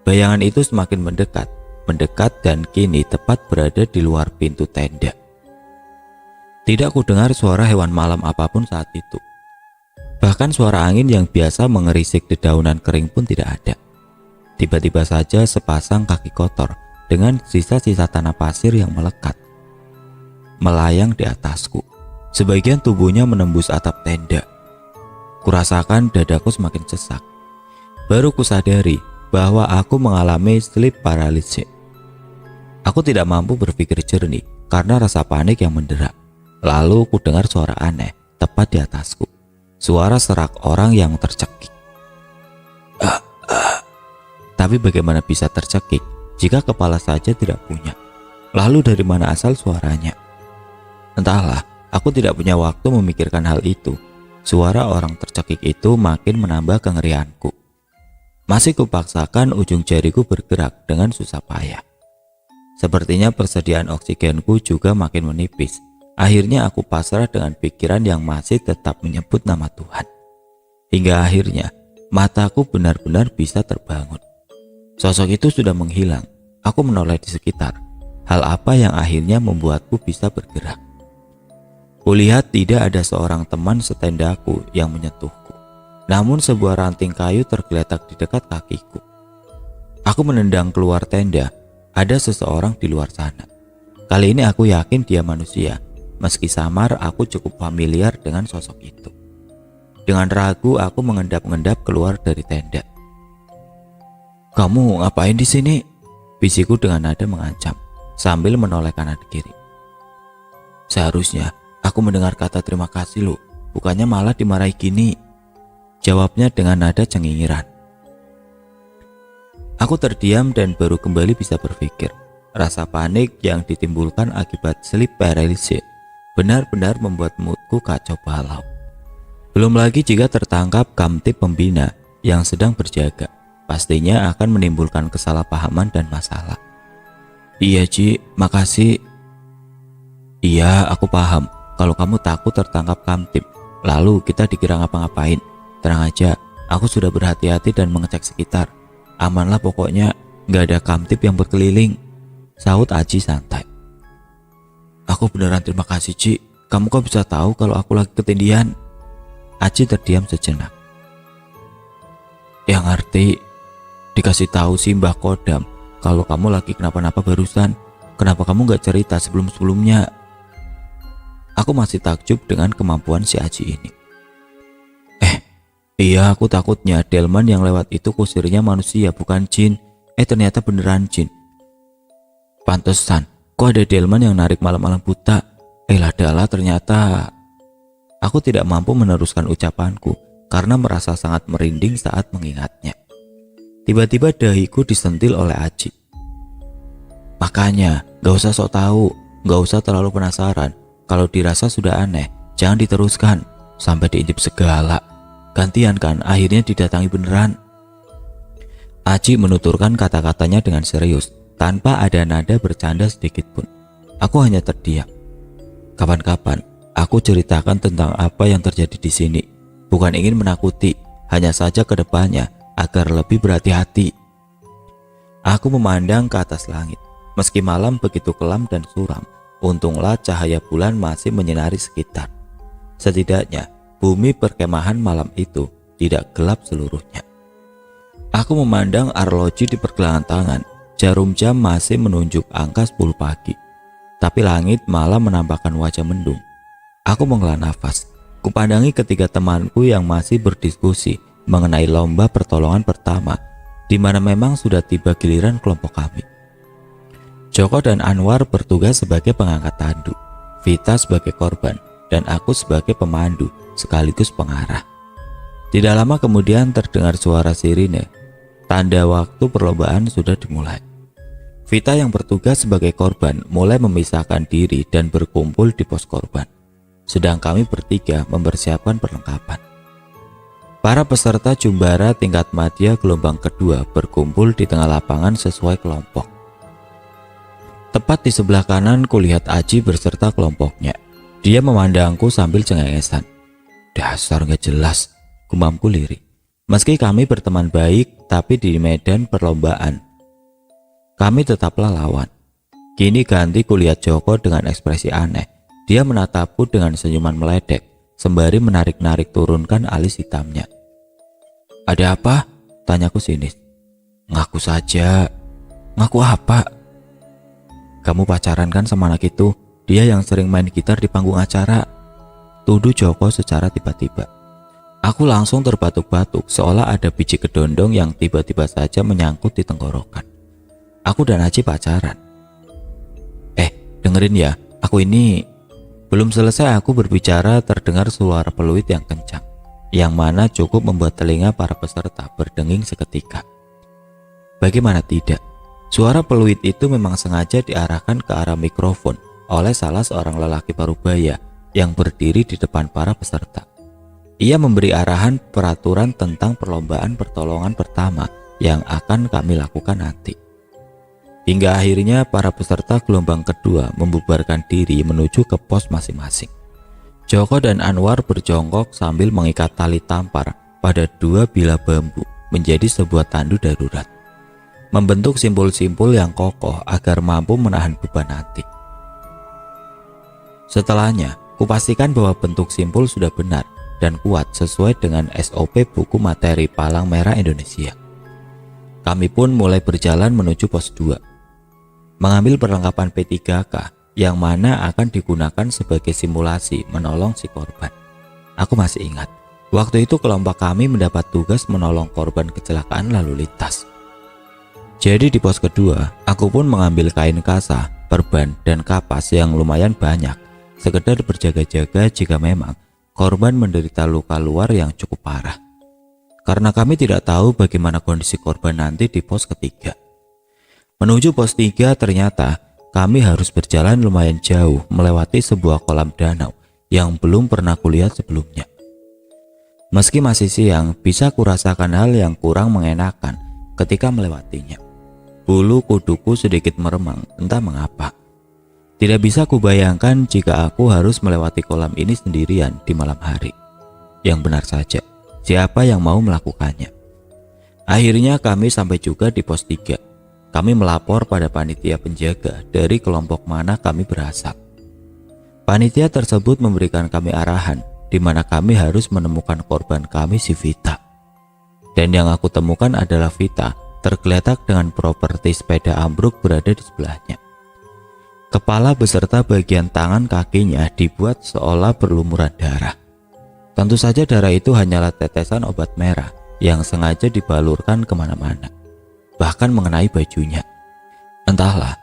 Speaker 1: Bayangan itu semakin mendekat dan kini tepat berada di luar pintu tenda. Tidak kudengar suara hewan malam apapun saat itu. Bahkan suara angin yang biasa mengerisik dedaunan kering pun tidak ada. Tiba-tiba saja sepasang kaki kotor dengan sisa-sisa tanah pasir yang melekat melayang di atasku. Sebagian tubuhnya menembus atap tenda. Kurasakan dadaku semakin sesak. Baru kusadari bahwa aku mengalami sleep paralysis. Aku tidak mampu berpikir jernih karena rasa panik yang mendera. Lalu ku dengar suara aneh tepat di atasku. Suara serak orang yang tercekik. Tapi bagaimana bisa tercekik jika kepala saja tidak punya? Lalu dari mana asal suaranya? Entahlah, aku tidak punya waktu memikirkan hal itu. Suara orang tercekik itu makin menambah kengerianku. Masih kupaksakan ujung jariku bergerak dengan susah payah. Sepertinya persediaan oksigenku juga makin menipis. Akhirnya aku pasrah dengan pikiran yang masih tetap menyebut nama Tuhan. Hingga akhirnya mataku benar-benar bisa terbangun. Sosok itu sudah menghilang. Aku menoleh di sekitar. Hal apa yang akhirnya membuatku bisa bergerak? Kulihat tidak ada seorang teman setendaku yang menyentuhku. Namun sebuah ranting kayu tergeletak di dekat kakiku. Aku menendang keluar tenda. Ada seseorang di luar sana. Kali ini aku yakin dia manusia. Meski samar, aku cukup familiar dengan sosok itu. Dengan ragu, aku mengendap-endap keluar dari tenda. "Kamu ngapain di sini?" Bisiku dengan nada mengancam sambil menoleh kanan kiri. "Seharusnya aku mendengar kata terima kasih lo, bukannya malah dimarahi gini," jawabnya dengan nada cengingiran. Aku terdiam dan baru kembali bisa berpikir. Rasa panik yang ditimbulkan akibat sleep paralysis benar-benar membuat moodku kacau balau. Belum lagi jika tertangkap kamtip pembina yang sedang berjaga, pastinya akan menimbulkan kesalahpahaman dan masalah. "Iya Ci, makasih." "Iya, aku paham kalau kamu takut tertangkap kamtip, lalu kita dikira ngapa-ngapain. Tenang aja, aku sudah berhati-hati dan mengecek sekitar. Amanlah pokoknya, gak ada kamtip yang berkeliling," saut Aji santai. "Aku beneran terima kasih Ci, kamu kok bisa tahu kalau aku lagi ketindihan?" Aji terdiam sejenak. "Yang ngerti, dikasih tahu si Mbah Kodam kalau kamu lagi kenapa-napa barusan. Kenapa kamu gak cerita sebelum-sebelumnya?" Aku masih takjub dengan kemampuan si Aji ini. Iya, aku takutnya delman yang lewat itu kusirnya manusia bukan jin. Ternyata beneran jin. Pantesan, kok ada delman yang narik malam-malam buta. Lah ternyata. Aku tidak mampu meneruskan ucapanku karena merasa sangat merinding saat mengingatnya. Tiba-tiba dahiku disentil oleh Aji. Makanya, gak usah sok tahu, gak usah terlalu penasaran. Kalau dirasa sudah aneh, jangan diteruskan. Sampai diintip segala. Gantian kan, akhirnya didatangi beneran. Aji menuturkan kata-katanya dengan serius, tanpa ada nada bercanda sedikit pun. Aku hanya terdiam. Kapan-kapan, aku ceritakan tentang apa yang terjadi di sini. Bukan ingin menakuti, hanya saja ke depannya agar lebih berhati-hati. Aku memandang ke atas langit. Meski malam begitu kelam dan suram, untunglah cahaya bulan masih menyinari sekitar. Setidaknya, bumi perkemahan malam itu tidak gelap seluruhnya. Aku memandang arloji di pergelangan tangan. Jarum jam masih menunjuk angka 10 pagi. Tapi langit malah menampakkan wajah mendung. Aku menghela nafas. Kupandangi ketiga temanku yang masih berdiskusi mengenai lomba pertolongan pertama, di mana memang sudah tiba giliran kelompok kami. Joko dan Anwar bertugas sebagai pengangkat tanduk, Vita sebagai korban, dan aku sebagai pemandu sekaligus pengarah. Tidak lama kemudian terdengar suara sirine. Tanda waktu perlombaan sudah dimulai. Vita yang bertugas sebagai korban mulai memisahkan diri dan berkumpul di pos korban. Sedang kami bertiga mempersiapkan perlengkapan. Para peserta jumbara tingkat madya gelombang kedua berkumpul di tengah lapangan sesuai kelompok. Tepat di sebelah kanan kulihat Aji berserta kelompoknya. Dia memandangku sambil cengengesan. Dasar gak jelas, gumamku lirih. Meski kami berteman baik, tapi di medan perlombaan kami tetaplah lawan. Kini ganti kulihat Joko dengan ekspresi aneh. Dia menatapku dengan senyuman meledek, sembari menarik-narik turunkan alis hitamnya. Ada apa? Tanyaku sinis. Ngaku saja. Ngaku apa? Kamu pacaran kan sama anak itu? Dia yang sering main gitar di panggung acara. Tuduh Joko secara tiba-tiba. Aku langsung terbatuk-batuk seolah ada biji kedondong yang tiba-tiba saja menyangkut di tenggorokan. Aku dan Aji pacaran. Dengerin ya, aku ini... Belum selesai aku berbicara terdengar suara peluit yang kencang, yang mana cukup membuat telinga para peserta berdenging seketika. Bagaimana tidak? Suara peluit itu memang sengaja diarahkan ke arah mikrofon oleh salah seorang lelaki parubaya yang berdiri di depan para peserta. Ia memberi arahan peraturan tentang perlombaan pertolongan pertama yang akan kami lakukan nanti. Hingga akhirnya para peserta gelombang kedua membubarkan diri menuju ke pos masing-masing. Joko dan Anwar berjongkok sambil mengikat tali tampar pada 2 bilah bambu menjadi sebuah tandu darurat, membentuk simpul-simpul yang kokoh agar mampu menahan beban nanti. Setelahnya, kupastikan bahwa bentuk simpul sudah benar dan kuat sesuai dengan SOP buku materi Palang Merah Indonesia. Kami pun mulai berjalan menuju pos 2. Mengambil perlengkapan P3K yang mana akan digunakan sebagai simulasi menolong si korban. Aku masih ingat, waktu itu kelompok kami mendapat tugas menolong korban kecelakaan lalu lintas. Jadi di pos kedua, aku pun mengambil kain kasa, perban, dan kapas yang lumayan banyak, sekedar berjaga-jaga jika memang korban menderita luka luar yang cukup parah. Karena kami tidak tahu bagaimana kondisi korban nanti di pos ketiga. Menuju pos 3 ternyata kami harus berjalan lumayan jauh melewati sebuah kolam danau yang belum pernah kulihat sebelumnya. Meski masih siang, bisa kurasakan hal yang kurang mengenakan ketika melewatinya. Bulu kuduku sedikit meremang, entah mengapa. Tidak bisa kubayangkan jika aku harus melewati kolam ini sendirian di malam hari. Yang benar saja, siapa yang mau melakukannya? Akhirnya kami sampai juga di pos 3. Kami melapor pada panitia penjaga dari kelompok mana kami berasal. Panitia tersebut memberikan kami arahan di mana kami harus menemukan korban kami, si Vita. Dan yang aku temukan adalah Vita tergeletak dengan properti sepeda ambruk berada di sebelahnya. Kepala beserta bagian tangan kakinya dibuat seolah berlumuran darah. Tentu saja darah itu hanyalah tetesan obat merah yang sengaja dibalurkan kemana-mana, bahkan mengenai bajunya. Entahlah,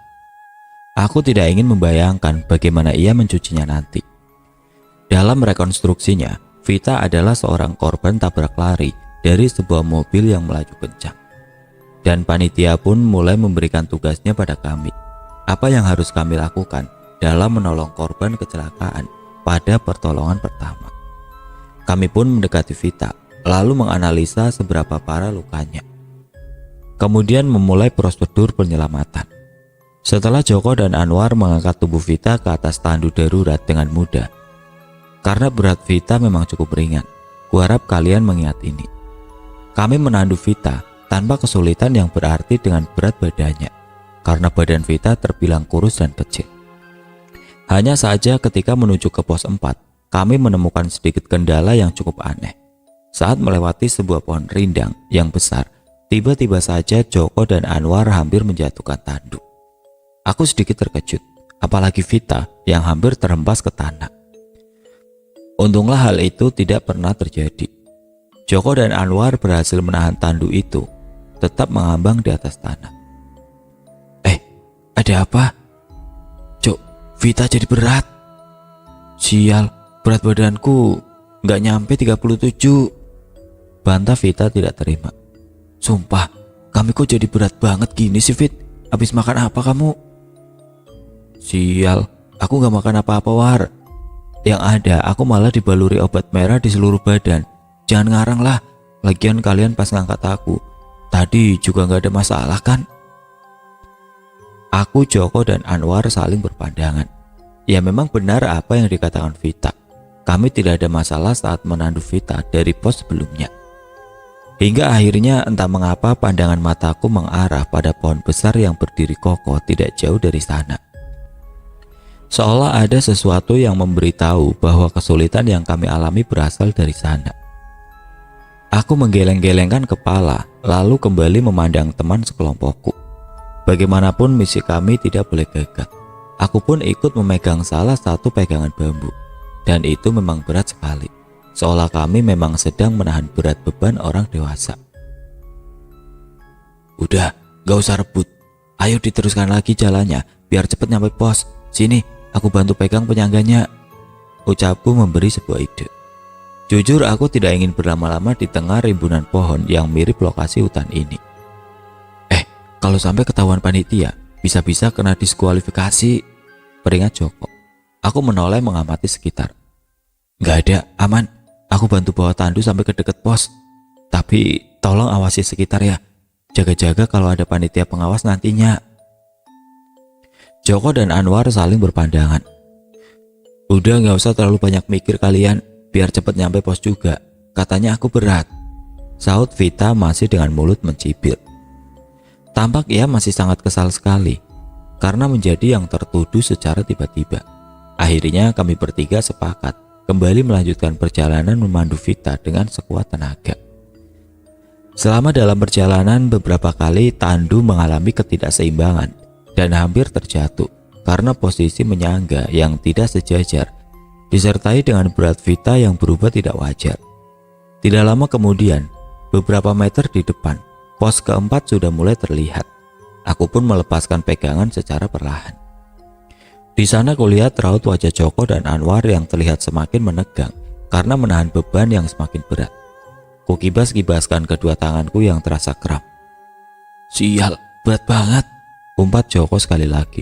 Speaker 1: aku tidak ingin membayangkan bagaimana ia mencucinya nanti. Dalam rekonstruksinya, Vita adalah seorang korban tabrak lari dari sebuah mobil yang melaju kencang. dan panitia pun mulai memberikan tugasnya pada kami. Apa yang harus kami lakukan dalam menolong korban kecelakaan pada pertolongan pertama. Kami pun mendekati Vita, lalu menganalisa seberapa parah lukanya. Kemudian memulai prosedur penyelamatan. Setelah Joko dan Anwar mengangkat tubuh Vita ke atas tandu darurat dengan mudah. Karena berat Vita memang cukup ringan, kuharap kalian mengingat ini. Kami menandu Vita tanpa kesulitan yang berarti dengan berat badannya, karena badan Vita terbilang kurus dan kecil. Hanya saja ketika menuju ke pos 4, kami menemukan sedikit kendala yang cukup aneh. Saat melewati sebuah pohon rindang yang besar, tiba-tiba saja Joko dan Anwar hampir menjatuhkan tandu. Aku sedikit terkejut, apalagi Vita yang hampir terhempas ke tanah. Untunglah hal itu tidak pernah terjadi. Joko dan Anwar berhasil menahan tandu itu, tetap mengambang di atas tanah. Ada apa? Cok, Vita jadi berat. Sial, berat badanku nggak nyampe 37. Bantah Vita tidak terima. Sumpah, kami kok jadi berat banget gini sih, Fit? Habis makan apa kamu? Sial, aku gak makan apa-apa, War. Yang ada, aku malah dibaluri obat merah di seluruh badan. Jangan ngarang lah, lagian kalian pas ngangkat aku tadi juga gak ada masalah kan? Aku, Joko, dan Anwar saling berpandangan. Ya memang benar apa yang dikatakan Vita. Kami tidak ada masalah saat menandu Vita dari pos sebelumnya. Hingga akhirnya entah mengapa pandangan mataku mengarah pada pohon besar yang berdiri kokoh tidak jauh dari sana. Seolah ada sesuatu yang memberitahu bahwa kesulitan yang kami alami berasal dari sana. Aku menggeleng-gelengkan kepala, lalu kembali memandang teman sekelompokku. Bagaimanapun misi kami tidak boleh gagal. Aku pun ikut memegang salah satu pegangan bambu, dan itu memang berat sekali. Seolah kami memang sedang menahan berat beban orang dewasa. Udah, gak usah rebut. Ayo diteruskan lagi jalannya, biar cepat nyampe pos. Sini, aku bantu pegang penyangganya. Ucapku memberi sebuah ide. Jujur aku tidak ingin berlama-lama di tengah rimbunan pohon yang mirip lokasi hutan ini. Kalau sampai ketahuan panitia, bisa-bisa kena diskualifikasi, peringat Joko. Aku menoleh mengamati sekitar. Gak ada, aman. Aku bantu bawa tandu sampai ke dekat pos. Tapi tolong awasi sekitar ya. Jaga-jaga kalau ada panitia pengawas nantinya. Joko dan Anwar saling berpandangan. Udah gak usah terlalu banyak mikir kalian, biar cepet nyampe pos juga. Katanya aku berat. Saut Vita masih dengan mulut mencibir. Tampak ia masih sangat kesal sekali karena menjadi yang tertuduh secara tiba-tiba. Akhirnya kami bertiga sepakat kembali melanjutkan perjalanan memandu Vita dengan sekuat tenaga. Selama dalam perjalanan beberapa kali tandu mengalami ketidakseimbangan dan hampir terjatuh karena posisi menyangga yang tidak sejajar disertai dengan berat Vita yang berubah tidak wajar. Tidak lama kemudian, beberapa meter di depan, pos keempat sudah mulai terlihat. Aku pun melepaskan pegangan secara perlahan. Di sana kulihat raut wajah Joko dan Anwar yang terlihat semakin menegang karena menahan beban yang semakin berat. Kukibas-kibaskan kedua tanganku yang terasa kram. Sial, berat banget, umpat Joko sekali lagi.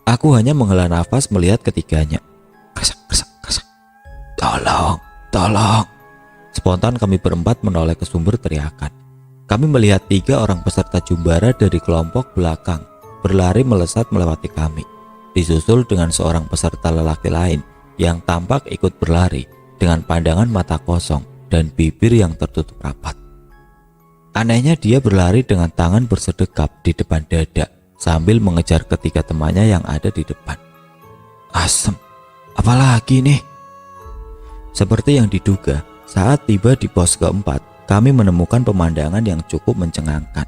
Speaker 1: Aku hanya menghela nafas melihat ketiganya. Kresak, kresak, kresak. Tolong, tolong. Spontan kami berempat menoleh ke sumber teriakan. Kami melihat 3 orang peserta jumbara dari kelompok belakang berlari melesat melewati kami, disusul dengan seorang peserta lelaki lain yang tampak ikut berlari dengan pandangan mata kosong dan bibir yang tertutup rapat. Anehnya dia berlari dengan tangan bersedekap di depan dada sambil mengejar ketiga temannya yang ada di depan. Asem, apalagi nih? Seperti yang diduga, saat tiba di pos keempat, kami menemukan pemandangan yang cukup mencengangkan.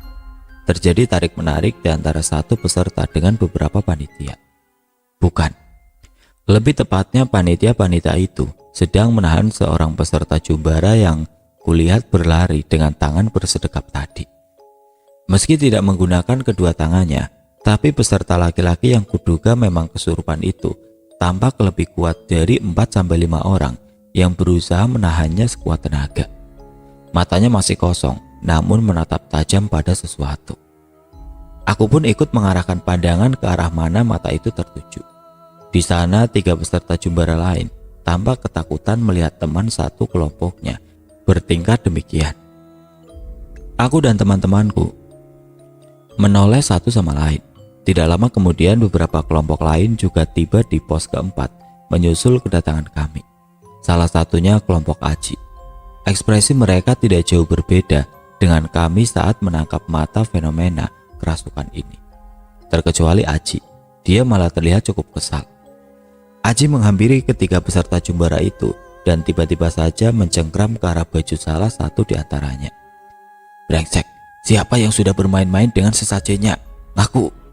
Speaker 1: Terjadi tarik-menarik di antara satu peserta dengan beberapa panitia. Bukan, lebih tepatnya panitia-panitia itu sedang menahan seorang peserta jumbara yang kulihat berlari dengan tangan bersedekap tadi. Meski tidak menggunakan kedua tangannya, tapi peserta laki-laki yang kuduga memang kesurupan itu tampak lebih kuat dari 4-5 orang yang berusaha menahannya sekuat tenaga. Matanya masih kosong namun menatap tajam pada sesuatu. Aku pun ikut mengarahkan pandangan ke arah mana mata itu tertuju. Di sana 3 peserta jumbara lain tampak ketakutan melihat teman satu kelompoknya bertingkah demikian. Aku dan teman-temanku menoleh satu sama lain. Tidak lama kemudian beberapa kelompok lain juga tiba di pos keempat menyusul kedatangan kami. Salah satunya kelompok Aji. Ekspresi mereka tidak jauh berbeda dengan kami saat menangkap mata fenomena kerasukan ini. Terkecuali Aji, dia malah terlihat cukup kesal. Aji menghampiri ketiga peserta jumbara itu dan tiba-tiba saja mencengkram ke arah baju salah satu di antaranya. "Brengsek, siapa yang sudah bermain-main dengan sesajennya? Ngaku!"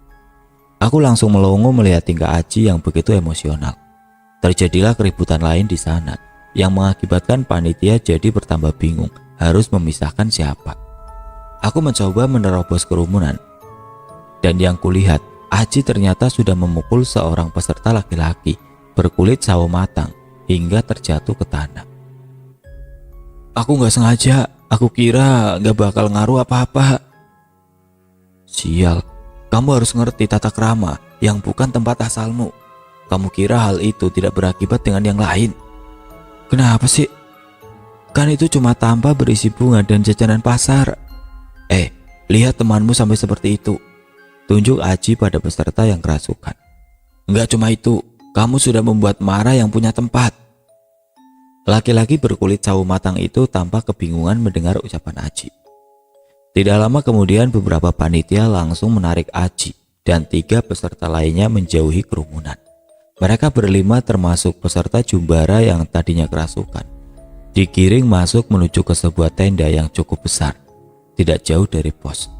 Speaker 1: Aku langsung melongo melihat tingkah Aji yang begitu emosional. Terjadilah keributan lain di sana yang mengakibatkan panitia jadi bertambah bingung harus memisahkan siapa. Aku mencoba menerobos kerumunan dan yang kulihat Aji ternyata sudah memukul seorang peserta laki-laki berkulit sawo matang hingga terjatuh ke tanah. "Aku gak sengaja, aku kira gak bakal ngaruh apa-apa." "Sial, kamu harus ngerti tata krama yang bukan tempat asalmu. Kamu kira hal itu tidak berakibat dengan yang lain?" "Kenapa sih? Kan itu cuma tampah berisi bunga dan jajanan pasar." Lihat temanmu sampai seperti itu." Tunjuk Aji pada peserta yang kerasukan. "Enggak cuma itu, kamu sudah membuat marah yang punya tempat." Laki-laki berkulit sawo matang itu tampak kebingungan mendengar ucapan Aji. Tidak lama kemudian beberapa panitia langsung menarik Aji dan 3 peserta lainnya menjauhi kerumunan. Mereka berlima termasuk peserta jumbara yang tadinya kerasukan digiring masuk menuju ke sebuah tenda yang cukup besar, tidak jauh dari pos.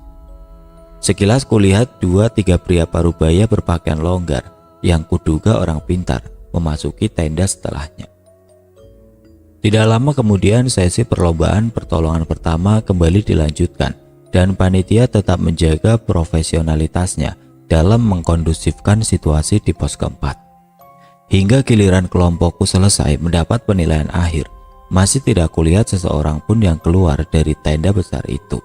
Speaker 1: Sekilas kulihat 2-3 pria parubaya berpakaian longgar yang kuduga orang pintar memasuki tenda setelahnya. Tidak lama kemudian sesi perlombaan pertolongan pertama kembali dilanjutkan dan panitia tetap menjaga profesionalitasnya dalam mengkondusifkan situasi di pos keempat. Hingga giliran kelompokku selesai mendapat penilaian akhir, masih tidak kulihat seseorang pun yang keluar dari tenda besar itu.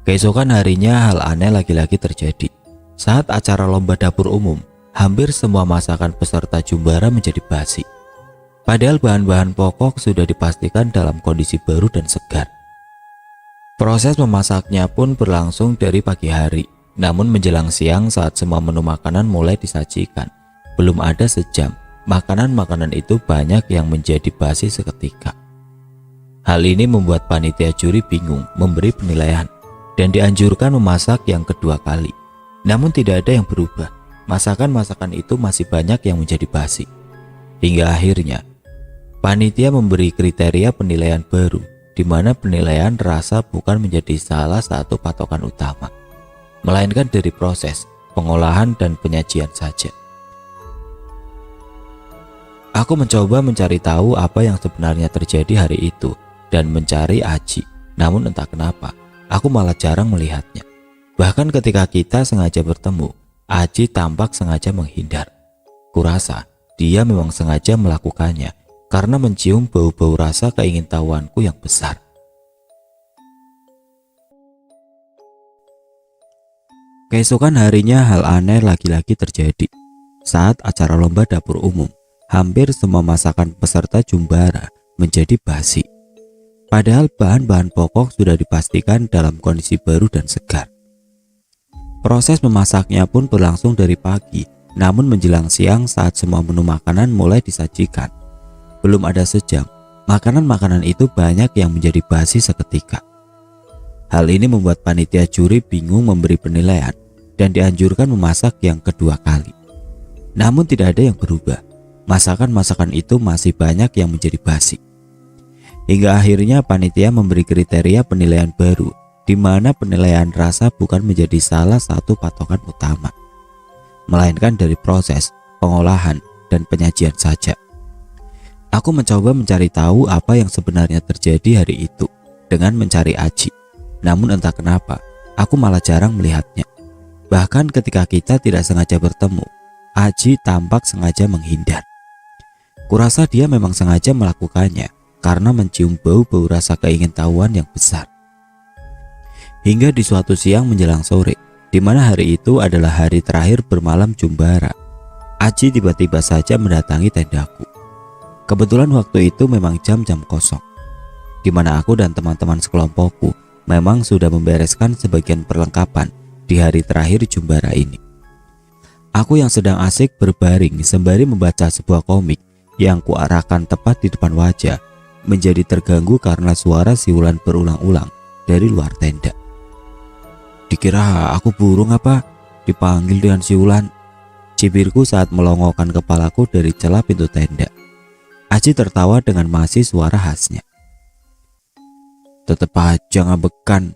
Speaker 1: Keesokan harinya hal aneh lagi-lagi terjadi. Saat acara lomba dapur umum, hampir semua masakan peserta jumbara menjadi basi. Padahal bahan-bahan pokok sudah dipastikan dalam kondisi baru dan segar. Proses memasaknya pun berlangsung dari pagi hari, namun menjelang siang saat semua menu makanan mulai disajikan, belum ada sejam, makanan-makanan itu banyak yang menjadi basi seketika. Hal ini membuat panitia juri bingung memberi penilaian dan dianjurkan memasak yang kedua kali. Namun tidak ada yang berubah, masakan-masakan itu masih banyak yang menjadi basi. Hingga akhirnya, panitia memberi kriteria penilaian baru, di mana penilaian rasa bukan menjadi salah satu patokan utama, melainkan dari proses, pengolahan, dan penyajian saja. Aku mencoba mencari tahu apa yang sebenarnya terjadi hari itu dan mencari Aji, namun entah kenapa, aku malah jarang melihatnya. Bahkan ketika kita sengaja bertemu, Aji tampak sengaja menghindar. Kurasa dia memang sengaja melakukannya karena mencium bau-bau rasa keingintahuanku yang besar. Keesokan harinya hal aneh lagi-lagi terjadi. Saat acara lomba dapur umum, hampir semua masakan peserta jumbara menjadi basi. Padahal bahan-bahan pokok sudah dipastikan dalam kondisi baru dan segar. Proses memasaknya pun berlangsung dari pagi, namun menjelang siang saat semua menu makanan mulai disajikan, belum ada sejam, makanan-makanan itu banyak yang menjadi basi seketika. Hal ini membuat panitia juri bingung memberi penilaian dan dianjurkan memasak yang kedua kali. Namun tidak ada yang berubah, masakan-masakan itu masih banyak yang menjadi basi. Hingga akhirnya panitia memberi kriteria penilaian baru, di mana penilaian rasa bukan menjadi salah satu patokan utama, melainkan dari proses, pengolahan, dan penyajian saja. Aku mencoba mencari tahu apa yang sebenarnya terjadi hari itu dengan mencari Aji. Namun entah kenapa, aku malah jarang melihatnya. Bahkan ketika kita tidak sengaja bertemu, Aji tampak sengaja menghindar. Kurasa dia memang sengaja melakukannya karena mencium bau-bau rasa keingintahuan yang besar. Hingga di suatu siang menjelang sore, di mana hari itu adalah hari terakhir bermalam Jumbara, Aji tiba-tiba saja mendatangi tendaku. Kebetulan waktu itu memang jam-jam kosong, di mana aku dan teman-teman sekelompokku memang sudah membereskan sebagian perlengkapan di hari terakhir Jumbara ini. Aku yang sedang asik berbaring sembari membaca sebuah komik yang kuarahkan tepat di depan wajah, menjadi terganggu karena suara siulan berulang-ulang dari luar tenda. Dikira aku burung apa? Dipanggil dengan siulan, cibirku saat melongokkan kepalaku dari celah pintu tenda. Aji tertawa dengan masih suara khasnya. Tetep aja ngabekan.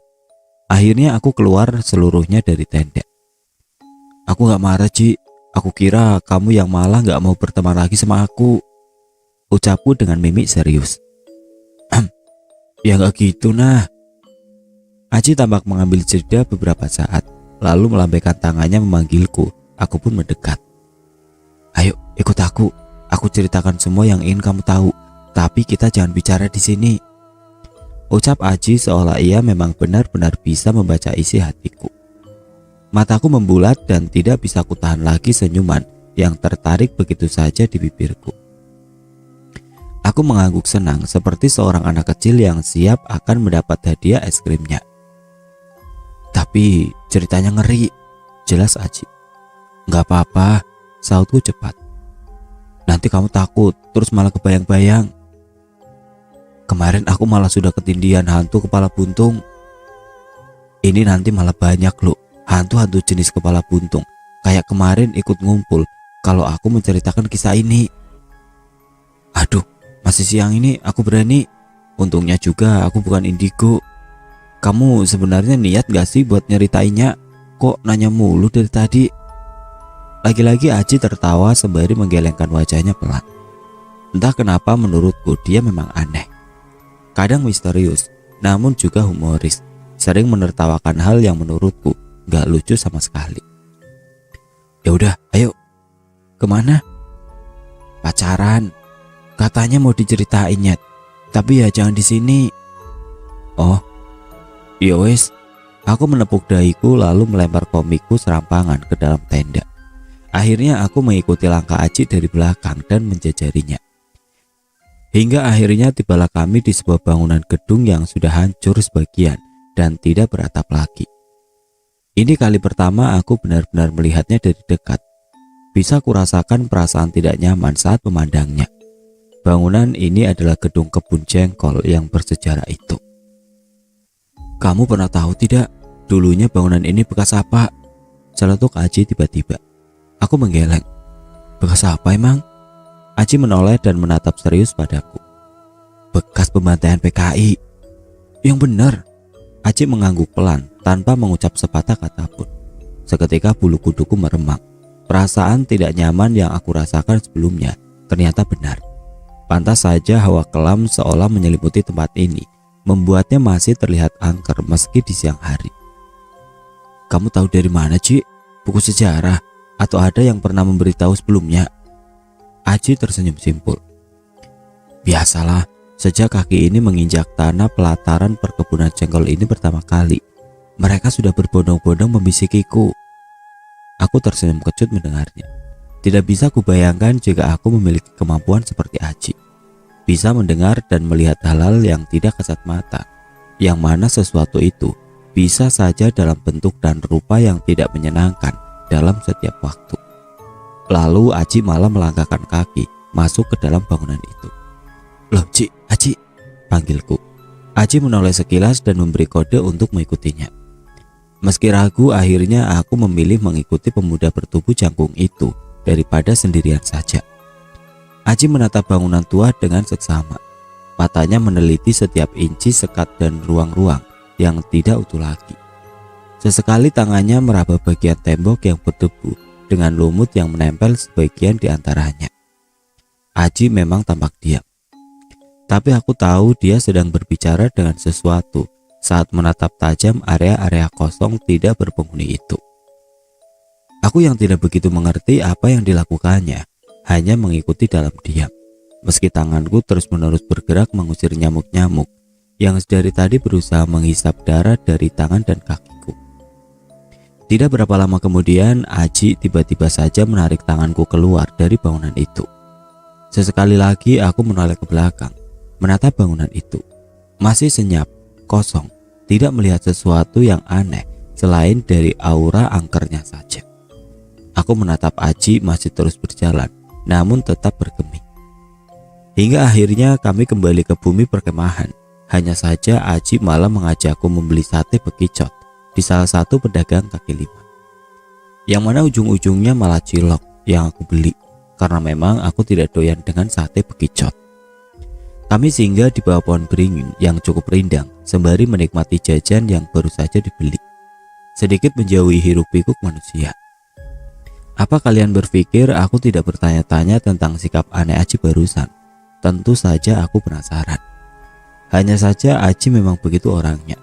Speaker 1: Akhirnya aku keluar seluruhnya dari tenda. Aku gak marah, Ci. Aku kira kamu yang malah gak mau berteman lagi sama aku, ucapku dengan mimik serius. Ya gak gitu nah. Aji tampak mengambil jeda beberapa saat, lalu melambaikan tangannya memanggilku. Aku pun mendekat. Ayo ikut aku ceritakan semua yang ingin kamu tahu, tapi kita jangan bicara di sini, ucap Aji seolah ia memang benar-benar bisa membaca isi hatiku. Mataku membulat dan tidak bisa kutahan lagi senyuman yang tertarik begitu saja di bibirku. Aku mengangguk senang seperti seorang anak kecil yang siap akan mendapat hadiah es krimnya. Tapi ceritanya ngeri, jelas Aji. Gak apa-apa, sautku cepat. Nanti kamu takut, terus malah kebayang-bayang. Kemarin aku malah sudah ketindihan hantu kepala buntung. Ini nanti malah banyak loh, hantu-hantu jenis kepala buntung. Kayak kemarin ikut ngumpul kalau aku menceritakan kisah ini. Aduh, masih siang ini aku berani. Untungnya juga aku bukan indigo. Kamu sebenarnya niat gak sih buat nyeritainnya? Kok nanya mulu dari tadi? Lagi-lagi Aji tertawa sembari menggelengkan wajahnya pelan. Entah kenapa menurutku dia memang aneh. Kadang misterius, namun juga humoris. Sering menertawakan hal yang menurutku gak lucu sama sekali. Ya udah, ayo. Kemana? Pacaran. Katanya mau diceritain, tapi ya jangan di sini. Oh, ya wes. Aku menepuk dahiku lalu melempar komikku serampangan ke dalam tenda. Akhirnya aku mengikuti langkah Aji dari belakang dan menjajarinya. Hingga akhirnya tibalah kami di sebuah bangunan gedung yang sudah hancur sebagian dan tidak beratap lagi. Ini kali pertama aku benar-benar melihatnya dari dekat. Bisa kurasakan perasaan tidak nyaman saat memandangnya. Bangunan ini adalah gedung kebun jengkol yang bersejarah itu. Kamu pernah tahu tidak, dulunya bangunan ini bekas apa? Celetuk Aji tiba-tiba. Aku menggeleng. Bekas apa emang? Aji menoleh dan menatap serius padaku. Bekas pembantaian PKI. Yang benar. Aji mengangguk pelan tanpa mengucap sepatah kata pun. Seketika bulu kuduku meremang. Perasaan tidak nyaman yang aku rasakan sebelumnya ternyata benar. Pantas saja hawa kelam seolah menyelimuti tempat ini, membuatnya masih terlihat angker meski di siang hari. Kamu tahu dari mana, Ci? Buku sejarah? Atau ada yang pernah memberitahu sebelumnya? Aji tersenyum simpul. Biasalah, sejak kaki ini menginjak tanah pelataran perkebunan jengkol ini pertama kali, mereka sudah berbondong-bondong membisikiku. Aku tersenyum kecut mendengarnya. Tidak bisa kubayangkan jika aku memiliki kemampuan seperti Aji. Bisa mendengar dan melihat hal-hal yang tidak kasat mata, yang mana sesuatu itu bisa saja dalam bentuk dan rupa yang tidak menyenangkan dalam setiap waktu. Lalu Aji malah melangkahkan kaki masuk ke dalam bangunan itu. Loh Ci, Aji, panggilku. Aji menoleh sekilas dan memberi kode untuk mengikutinya. Meski ragu, akhirnya aku memilih mengikuti pemuda bertubuh jangkung itu daripada sendirian saja. Aji menatap bangunan tua dengan seksama. Matanya meneliti setiap inci sekat dan ruang-ruang yang tidak utuh lagi. Sesekali tangannya meraba bagian tembok yang berdebu dengan lumut yang menempel sebagian di antaranya. Aji memang tampak diam. Tapi aku tahu dia sedang berbicara dengan sesuatu saat menatap tajam area-area kosong tidak berpenghuni itu. Aku yang tidak begitu mengerti apa yang dilakukannya, hanya mengikuti dalam diam. Meski tanganku terus-menerus bergerak mengusir nyamuk-nyamuk yang dari tadi berusaha menghisap darah dari tangan dan kakiku. Tidak berapa lama kemudian, Aji tiba-tiba saja menarik tanganku keluar dari bangunan itu. Sesekali lagi aku menoleh ke belakang, menatap bangunan itu. Masih senyap, kosong, tidak melihat sesuatu yang aneh selain dari aura angkernya saja. Aku menatap Aji masih terus berjalan, namun tetap bergeming. Hingga akhirnya kami kembali ke bumi perkemahan. Hanya saja Aji malah mengajakku membeli sate bekicot di salah satu pedagang kaki lima, yang mana ujung-ujungnya malah cilok yang aku beli, karena memang aku tidak doyan dengan sate bekicot. Kami singgah di bawah pohon beringin yang cukup rindang sembari menikmati jajan yang baru saja dibeli, sedikit menjauhi hiruk-pikuk manusia. Apa kalian berpikir aku tidak bertanya-tanya tentang sikap aneh Aji barusan? Tentu saja aku penasaran. Hanya saja Aji memang begitu orangnya.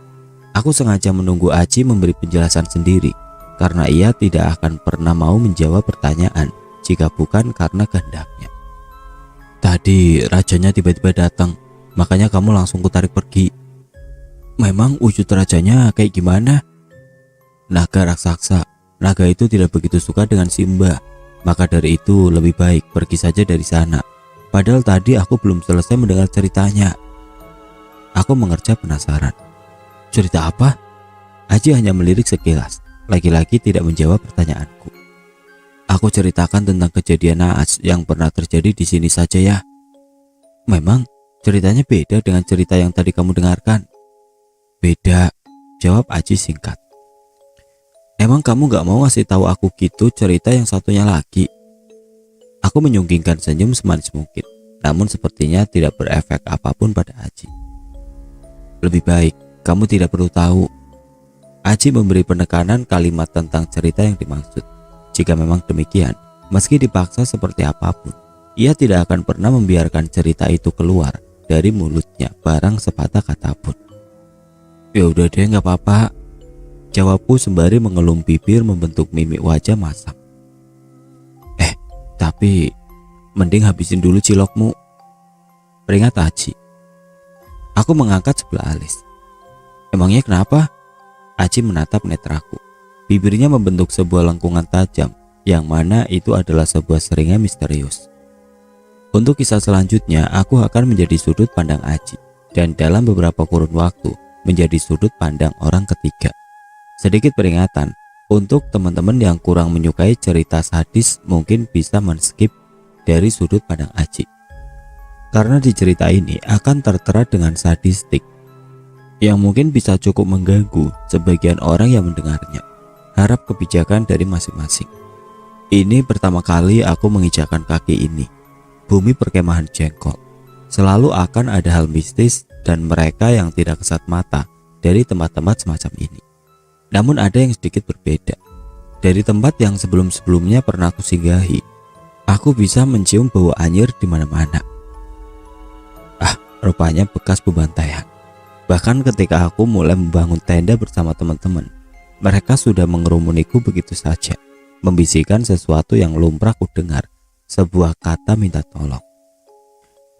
Speaker 1: Aku sengaja menunggu Aji memberi penjelasan sendiri, karena ia tidak akan pernah mau menjawab pertanyaan jika bukan karena kehendaknya. Tadi rajanya tiba-tiba datang, makanya kamu langsung kutarik pergi. Memang wujud rajanya kayak gimana? Naga raksasa. Naga itu tidak begitu suka dengan Simba, maka dari itu lebih baik pergi saja dari sana. Padahal tadi aku belum selesai mendengar ceritanya. Aku mengerjap penasaran. Cerita apa? Aji hanya melirik sekilas, lagi-lagi tidak menjawab pertanyaanku. Aku ceritakan tentang kejadian naas yang pernah terjadi di sini saja ya. Memang ceritanya beda dengan cerita yang tadi kamu dengarkan. Beda, jawab Aji singkat. Emang kamu gak mau ngasih tahu aku gitu cerita yang satunya lagi? Aku menyunggingkan senyum semanis mungkin, namun sepertinya tidak berefek apapun pada Aji. Lebih baik, kamu tidak perlu tahu. Aji memberi penekanan kalimat tentang cerita yang dimaksud. Jika memang demikian, meski dipaksa seperti apapun, ia tidak akan pernah membiarkan cerita itu keluar dari mulutnya barang sepatah kata pun. Ya udah deh, gak apa-apa, jawabku sembari mengelum bibir membentuk mimik wajah masam. Tapi mending habisin dulu cilokmu, peringat Aji. Aku mengangkat sebelah alis. Emangnya kenapa? Aji menatap netraku. Bibirnya membentuk sebuah lengkungan tajam, yang mana itu adalah sebuah seringai misterius. Untuk kisah selanjutnya, aku akan menjadi sudut pandang Aji, dan dalam beberapa kurun waktu menjadi sudut pandang orang ketiga. Sedikit peringatan, untuk teman-teman yang kurang menyukai cerita sadis mungkin bisa men-skip dari sudut pandang Aji. Karena di cerita ini akan tertera dengan sadistik, yang mungkin bisa cukup mengganggu sebagian orang yang mendengarnya. Harap kebijakan dari masing-masing. Ini pertama kali aku menginjakkan kaki ini, bumi perkemahan jengkol. Selalu akan ada hal mistis dan mereka yang tidak kesat mata dari tempat-tempat semacam ini. Namun ada yang sedikit berbeda. Dari tempat yang sebelum-sebelumnya pernah aku singgahi, aku bisa mencium bau anyir di mana-mana. Rupanya bekas pembantaian. Bahkan ketika aku mulai membangun tenda bersama teman-teman, mereka sudah mengerumuniku begitu saja, membisikkan sesuatu yang lumrah ku dengar, sebuah kata minta tolong.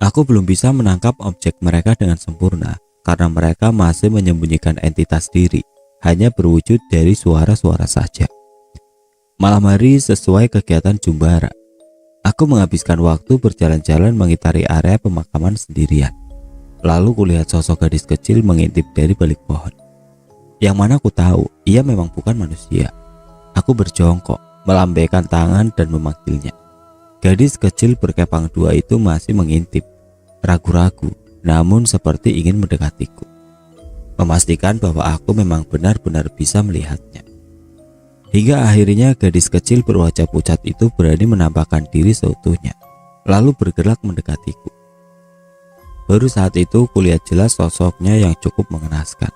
Speaker 1: Aku belum bisa menangkap objek mereka dengan sempurna, karena mereka masih menyembunyikan entitas diri, hanya berwujud dari suara-suara saja. Malam hari sesuai kegiatan jumbara, aku menghabiskan waktu berjalan-jalan mengitari area pemakaman sendirian. Lalu kulihat sosok gadis kecil mengintip dari balik pohon, yang mana ku tahu ia memang bukan manusia. Aku berjongkok, melambaikan tangan dan memanggilnya. Gadis kecil berkepang dua itu masih mengintip, ragu-ragu, namun seperti ingin mendekatiku, memastikan bahwa aku memang benar-benar bisa melihatnya. Hingga akhirnya gadis kecil berwajah pucat itu berani menampakkan diri seutuhnya, lalu bergerak mendekatiku. Baru saat itu kulihat jelas sosoknya yang cukup mengenaskan.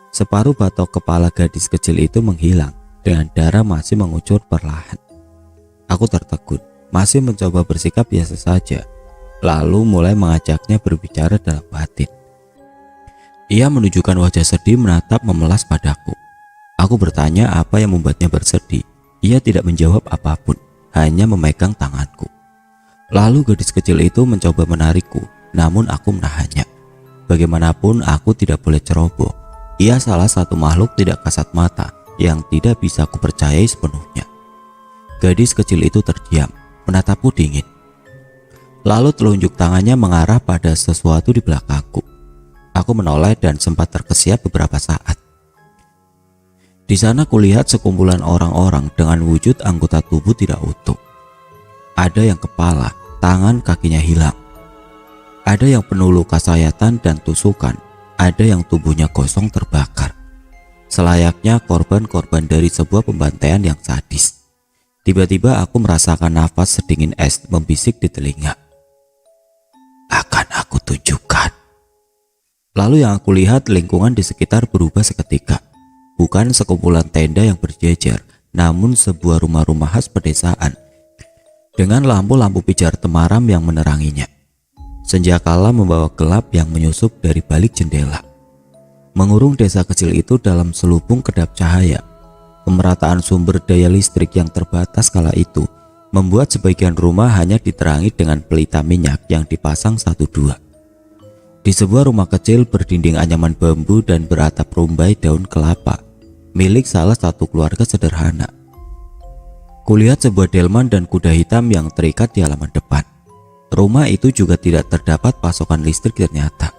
Speaker 1: Separuh batok kepala gadis kecil itu menghilang, dengan darah masih mengucur perlahan. Aku tertegun, masih mencoba bersikap biasa saja, lalu mulai mengajaknya berbicara dalam batin. Ia menunjukkan wajah sedih menatap memelas padaku. Aku bertanya apa yang membuatnya bersedih. Ia tidak menjawab apapun, hanya memegang tanganku. Lalu gadis kecil itu mencoba menarikku, namun aku menahannya. Bagaimanapun aku tidak boleh ceroboh. Ia salah satu makhluk tidak kasat mata yang tidak bisa kupercayai sepenuhnya. Gadis kecil itu terdiam, menatapku dingin. Lalu telunjuk tangannya mengarah pada sesuatu di belakangku. Aku menoleh dan sempat terkesiap beberapa saat. Di sana kulihat sekumpulan orang-orang dengan wujud anggota tubuh tidak utuh. Ada yang kepala, tangan, kakinya hilang. Ada yang penuh luka sayatan dan tusukan. Ada yang tubuhnya gosong terbakar. Selayaknya korban-korban dari sebuah pembantaian yang sadis. Tiba-tiba aku merasakan nafas sedingin es membisik di telinga. Akan aku tunjukkan. Lalu yang aku lihat, lingkungan di sekitar berubah seketika. Bukan sekumpulan tenda yang berjejer, namun sebuah rumah-rumah khas pedesaan dengan lampu-lampu pijar temaram yang meneranginya. Senjakala membawa gelap yang menyusup dari balik jendela. Mengurung desa kecil itu dalam selubung kedap cahaya. Pemerataan sumber daya listrik yang terbatas kala itu membuat sebagian rumah hanya diterangi dengan pelita minyak yang dipasang 1-2. Di sebuah rumah kecil berdinding anyaman bambu dan beratap rumbai daun kelapa, milik salah satu keluarga sederhana. Kulihat sebuah delman dan kuda hitam yang terikat di halaman depan. Rumah itu juga tidak terdapat pasokan listrik ternyata.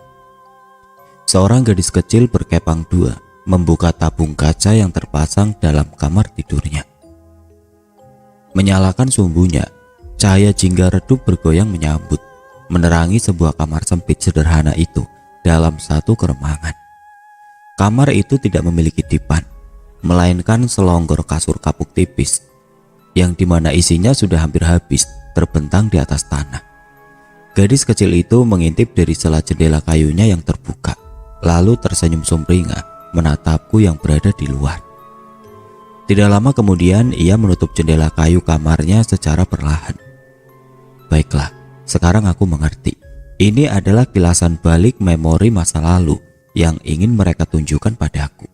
Speaker 1: Seorang gadis kecil berkepang dua membuka tabung kaca yang terpasang dalam kamar tidurnya. Menyalakan sumbunya, cahaya jingga redup bergoyang menyambut, menerangi sebuah kamar sempit sederhana itu dalam satu keremangan. Kamar itu tidak memiliki dipan, melainkan selonggor kasur kapuk tipis, yang dimana isinya sudah hampir habis terbentang di atas tanah. Gadis kecil itu mengintip dari sela jendela kayunya yang terbuka, lalu tersenyum sumringah menatapku yang berada di luar. Tidak lama kemudian ia menutup jendela kayu kamarnya secara perlahan. Baiklah, sekarang aku mengerti. Ini adalah kilasan balik memori masa lalu yang ingin mereka tunjukkan padaku.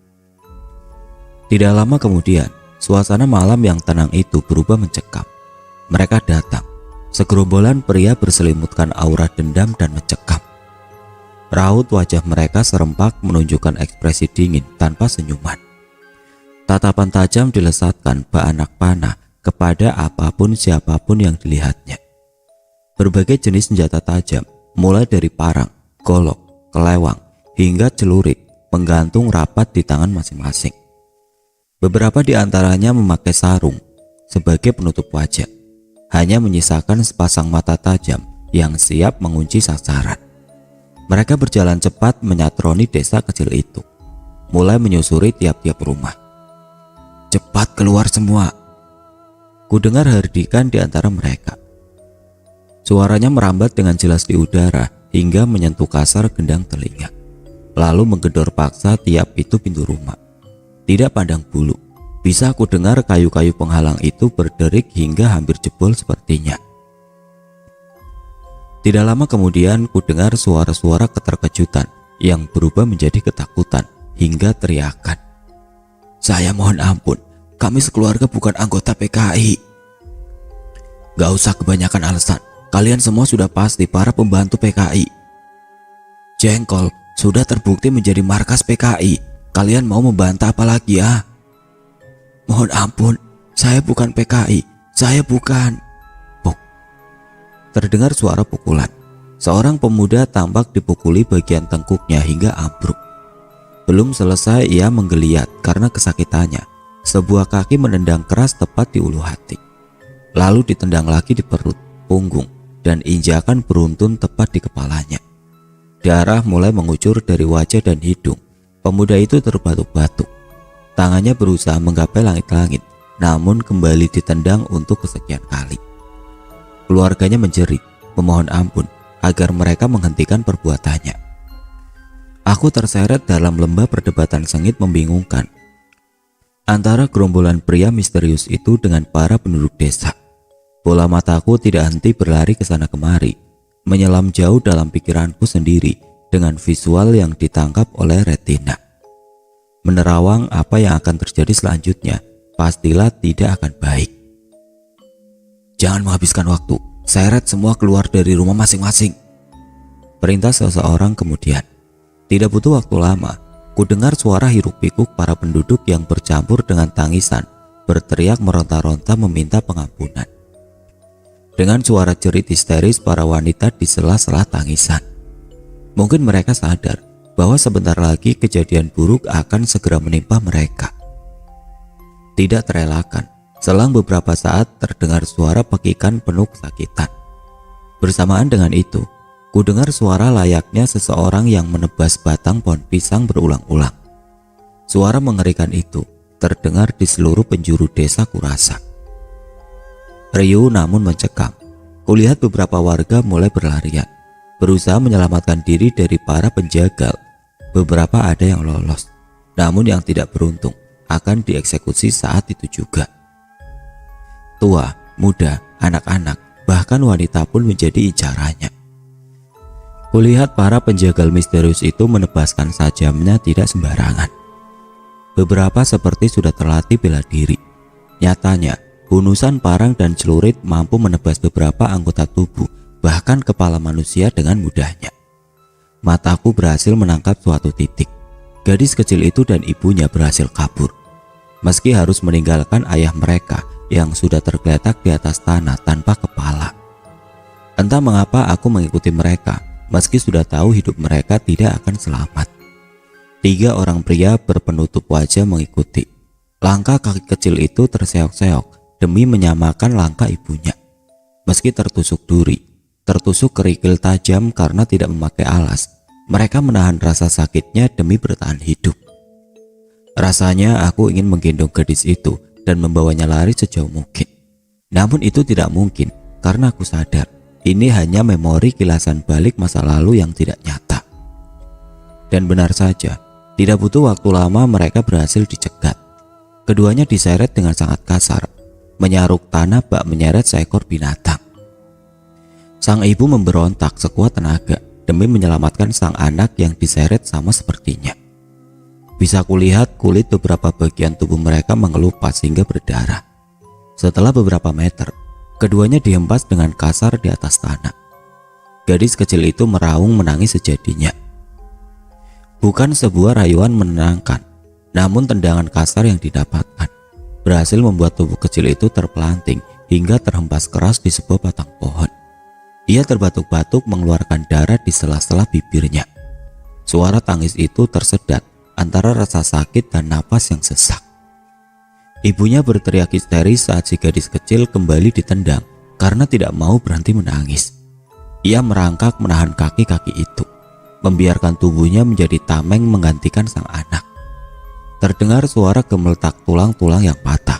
Speaker 1: Tidak lama kemudian, suasana malam yang tenang itu berubah mencekam. Mereka datang. Segerombolan pria berselimutkan aura dendam dan mencekam. Raut wajah mereka serempak menunjukkan ekspresi dingin tanpa senyuman. Tatapan tajam dilesatkan bak anak panah kepada apapun siapapun yang dilihatnya. Berbagai jenis senjata tajam, mulai dari parang, golok, kelewang, hingga celurit, menggantung rapat di tangan masing-masing. Beberapa di antaranya memakai sarung sebagai penutup wajah, hanya menyisakan sepasang mata tajam yang siap mengunci sasaran. Mereka berjalan cepat menyatroni desa kecil itu, mulai menyusuri tiap-tiap rumah. Cepat keluar semua, kudengar herdikan di antara mereka. Suaranya merambat dengan jelas di udara hingga menyentuh kasar gendang telinga, lalu menggedor paksa tiap pintu rumah. Tidak pandang bulu, bisa aku dengar kayu-kayu penghalang itu berderik hingga hampir jebol sepertinya. Tidak lama kemudian ku dengar suara-suara keterkejutan yang berubah menjadi ketakutan hingga teriakan. Saya mohon ampun, kami sekeluarga bukan anggota PKI. Gak usah kebanyakan alasan, kalian semua sudah pasti para pembantu PKI. Jengkol sudah terbukti menjadi markas PKI, kalian mau membantah apa lagi ya? Mohon ampun, saya bukan PKI, saya bukan. Puk. Terdengar suara pukulan. Seorang pemuda tampak dipukuli bagian tengkuknya hingga ambruk. Belum selesai ia menggeliat karena kesakitannya. Sebuah kaki menendang keras tepat di ulu hati. Lalu ditendang lagi di perut, punggung, dan injakan beruntun tepat di kepalanya. Darah mulai mengucur dari wajah dan hidung. Pemuda itu terbatuk-batuk. Tangannya berusaha menggapai langit-langit, namun kembali ditendang untuk kesekian kali. Keluarganya menjerit, memohon ampun agar mereka menghentikan perbuatannya. Aku terseret dalam lembah perdebatan sengit membingungkan antara gerombolan pria misterius itu dengan para penduduk desa. Bola mataku tidak henti berlari ke sana kemari, menyelam jauh dalam pikiranku sendiri dengan visual yang ditangkap oleh retina. Menerawang apa yang akan terjadi selanjutnya pastilah tidak akan baik. Jangan menghabiskan waktu, seret semua keluar dari rumah masing-masing, perintah seseorang kemudian. Tidak butuh waktu lama, ku dengar suara hiruk-pikuk para penduduk yang bercampur dengan tangisan, berteriak meronta-ronta meminta pengampunan. Dengan suara jerit histeris para wanita di sela-sela tangisan. Mungkin mereka sadar bahwa sebentar lagi kejadian buruk akan segera menimpa mereka. Tidak terelakkan, selang beberapa saat terdengar suara pekikan penuh kesakitan. Bersamaan dengan itu, ku dengar suara layaknya seseorang yang menebas batang pohon pisang berulang-ulang. Suara mengerikan itu terdengar di seluruh penjuru desa kurasa. Riuh namun mencekam. Kulihat beberapa warga mulai berlarian, berusaha menyelamatkan diri dari para penjagal. Beberapa ada yang lolos, namun yang tidak beruntung akan dieksekusi saat itu juga. Tua, muda, anak-anak, bahkan wanita pun menjadi incarannya. Kulihat para penjagal misterius itu menebaskan sajamnya tidak sembarangan. Beberapa seperti sudah terlatih bela diri. Nyatanya, hunusan parang dan celurit mampu menebas beberapa anggota tubuh, bahkan kepala manusia dengan mudahnya. Mataku berhasil menangkap suatu titik. Gadis kecil itu dan ibunya berhasil kabur. Meski harus meninggalkan ayah mereka yang sudah tergeletak di atas tanah tanpa kepala. Entah mengapa aku mengikuti mereka, meski sudah tahu hidup mereka tidak akan selamat. 3 orang pria berpenutup wajah mengikuti. Langkah kaki kecil itu terseok-seok demi menyamakan langkah ibunya. Meski tertusuk duri, tertusuk kerikil tajam karena tidak memakai alas, mereka menahan rasa sakitnya demi bertahan hidup. Rasanya aku ingin menggendong gadis itu dan membawanya lari sejauh mungkin. Namun itu tidak mungkin karena aku sadar ini hanya memori kilasan balik masa lalu yang tidak nyata. Dan benar saja, tidak butuh waktu lama mereka berhasil dicegat. Keduanya diseret dengan sangat kasar, menyaruk tanah bak menyeret seekor binatang. Sang ibu memberontak sekuat tenaga demi menyelamatkan sang anak yang diseret sama sepertinya. Bisa kulihat kulit beberapa bagian tubuh mereka mengelupas hingga berdarah. Setelah beberapa meter, keduanya dihempas dengan kasar di atas tanah. Gadis kecil itu meraung menangis sejadinya. Bukan sebuah rayuan menenangkan, namun tendangan kasar yang didapatkan berhasil membuat tubuh kecil itu terpelanting hingga terhempas keras di sebuah batang pohon. Ia terbatuk-batuk mengeluarkan darah di sela-sela bibirnya. Suara tangis itu tersedat antara rasa sakit dan napas yang sesak. Ibunya berteriak histeris saat si gadis kecil kembali ditendang karena tidak mau berhenti menangis. Ia merangkak menahan kaki-kaki itu, membiarkan tubuhnya menjadi tameng menggantikan sang anak. Terdengar suara gemetak tulang-tulang yang patah.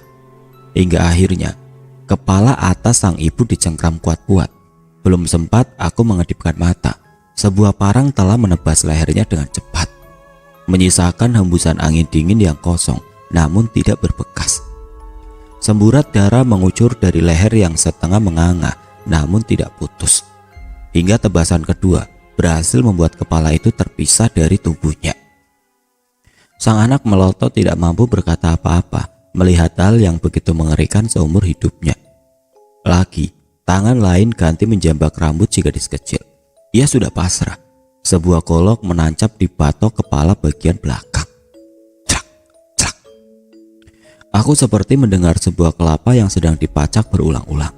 Speaker 1: Hingga akhirnya, kepala atas sang ibu dicengkram kuat-kuat. Belum sempat aku mengedipkan mata, sebuah parang telah menebas lehernya dengan cepat, menyisakan hembusan angin dingin yang kosong namun tidak berbekas. Semburat darah mengucur dari leher yang setengah menganga namun tidak putus. Hingga tebasan kedua berhasil membuat kepala itu terpisah dari tubuhnya. Sang anak melotot tidak mampu berkata apa-apa melihat hal yang begitu mengerikan seumur hidupnya. Lagi, tangan lain ganti menjambak rambut si gadis kecil. Ia sudah pasrah. Sebuah golok menancap di batok kepala bagian belakang. Cak, cak. Aku seperti mendengar sebuah kelapa yang sedang dipacak berulang-ulang.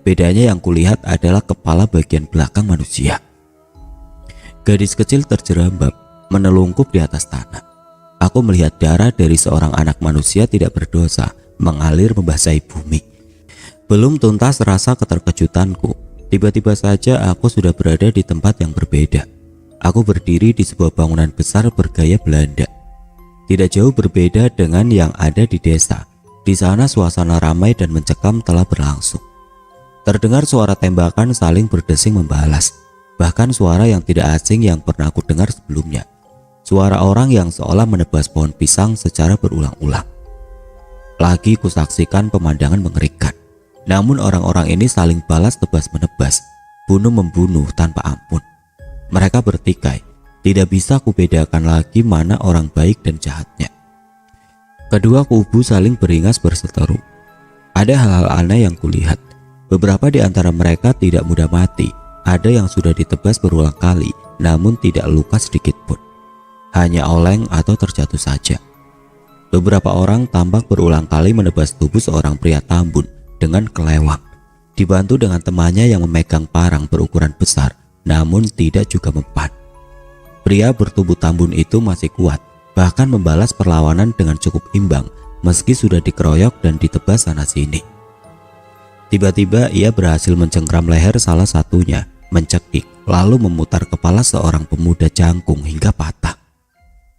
Speaker 1: Bedanya yang kulihat adalah kepala bagian belakang manusia. Gadis kecil terjerambab, menelungkup di atas tanah. Aku melihat darah dari seorang anak manusia tidak berdosa mengalir membasahi bumi. Belum tuntas rasa keterkejutanku, tiba-tiba saja aku sudah berada di tempat yang berbeda. Aku berdiri di sebuah bangunan besar bergaya Belanda. Tidak jauh berbeda dengan yang ada di desa. Di sana suasana ramai dan mencekam telah berlangsung. Terdengar suara tembakan saling berdesing membalas. Bahkan suara yang tidak asing yang pernah aku dengar sebelumnya. Suara orang yang seolah menebas pohon pisang secara berulang-ulang. Lagi kusaksikan pemandangan mengerikan. Namun orang-orang ini saling balas tebas-menebas, bunuh-membunuh tanpa ampun. Mereka bertikai, tidak bisa kubedakan lagi mana orang baik dan jahatnya. Kedua kubu saling beringas berseteru. Ada hal-hal aneh yang kulihat. Beberapa di antara mereka tidak mudah mati. Ada yang sudah ditebas berulang kali, namun tidak luka sedikit pun. hanya oleng atau terjatuh saja. Beberapa orang tampak berulang kali menebas tubuh seorang pria Tambun dengan kelewang, dibantu dengan temannya yang memegang parang berukuran besar namun tidak juga mempan. Pria bertubuh Tambun itu masih kuat, bahkan membalas perlawanan dengan cukup imbang meski sudah dikeroyok dan ditebas sana sini. Tiba-tiba ia berhasil mencengkram leher salah satunya, mencekik, lalu memutar kepala seorang pemuda jangkung hingga patah.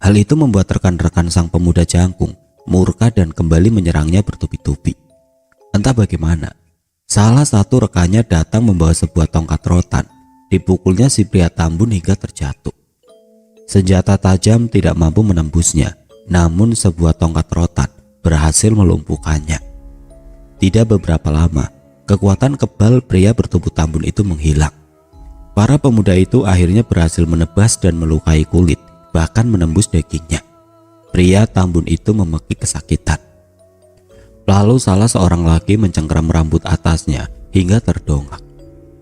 Speaker 1: Hal itu membuat rekan-rekan sang pemuda jangkung murka dan kembali menyerangnya bertubi-tubi. Entah bagaimana, salah satu rekannya datang membawa sebuah tongkat rotan. Dipukulnya si pria Tambun hingga terjatuh. Senjata tajam tidak mampu menembusnya, namun sebuah tongkat rotan berhasil melumpuhkannya. Tidak beberapa lama, kekuatan kebal pria bertubuh Tambun itu menghilang. Para pemuda itu akhirnya berhasil menebas dan melukai kulit, bahkan menembus dagingnya. Pria Tambun itu memekik kesakitan. Lalu salah seorang lagi mencengkeram rambut atasnya hingga terdongak.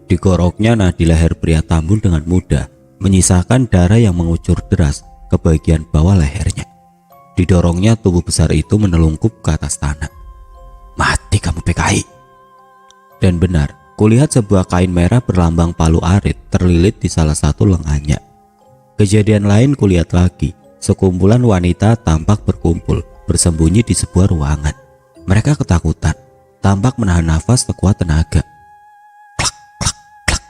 Speaker 1: Digoroknya nadi leher pria Tambun dengan mudah, menyisakan darah yang mengucur deras ke bagian bawah lehernya. Didorongnya tubuh besar itu menelungkup ke atas tanah. "Mati kamu PKI." Dan benar, kulihat sebuah kain merah berlambang palu arit terlilit di salah satu lengannya. Kejadian lain kulihat lagi, sekumpulan wanita tampak berkumpul bersembunyi di sebuah ruangan. Mereka ketakutan, tampak menahan nafas sekuat tenaga. Klak, klak, klak.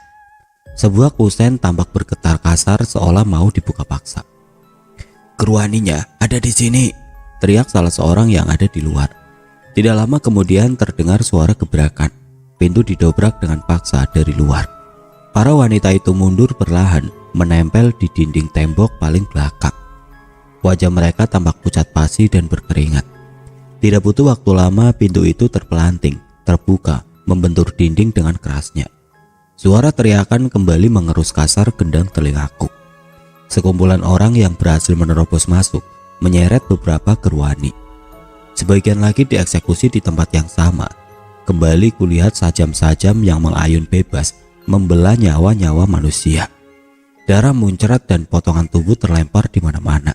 Speaker 1: Sebuah kusen tampak bergetar kasar seolah mau dibuka paksa. "Keruaninya ada di sini," teriak salah seorang yang ada di luar. Tidak lama kemudian terdengar suara gebrakan. Pintu didobrak dengan paksa dari luar. Para wanita itu mundur perlahan, menempel di dinding tembok paling belakang. Wajah mereka tampak pucat pasi dan berkeringat. Tidak butuh waktu lama, pintu itu terpelanting, terbuka, membentur dinding dengan kerasnya. Suara teriakan kembali mengerus kasar gendang telingaku. Sekumpulan orang yang berhasil menerobos masuk, menyeret beberapa keruani. Sebagian lagi dieksekusi di tempat yang sama. Kembali kulihat sajam-sajam yang mengayun bebas, membelah nyawa-nyawa manusia. Darah muncrat dan potongan tubuh terlempar di mana-mana.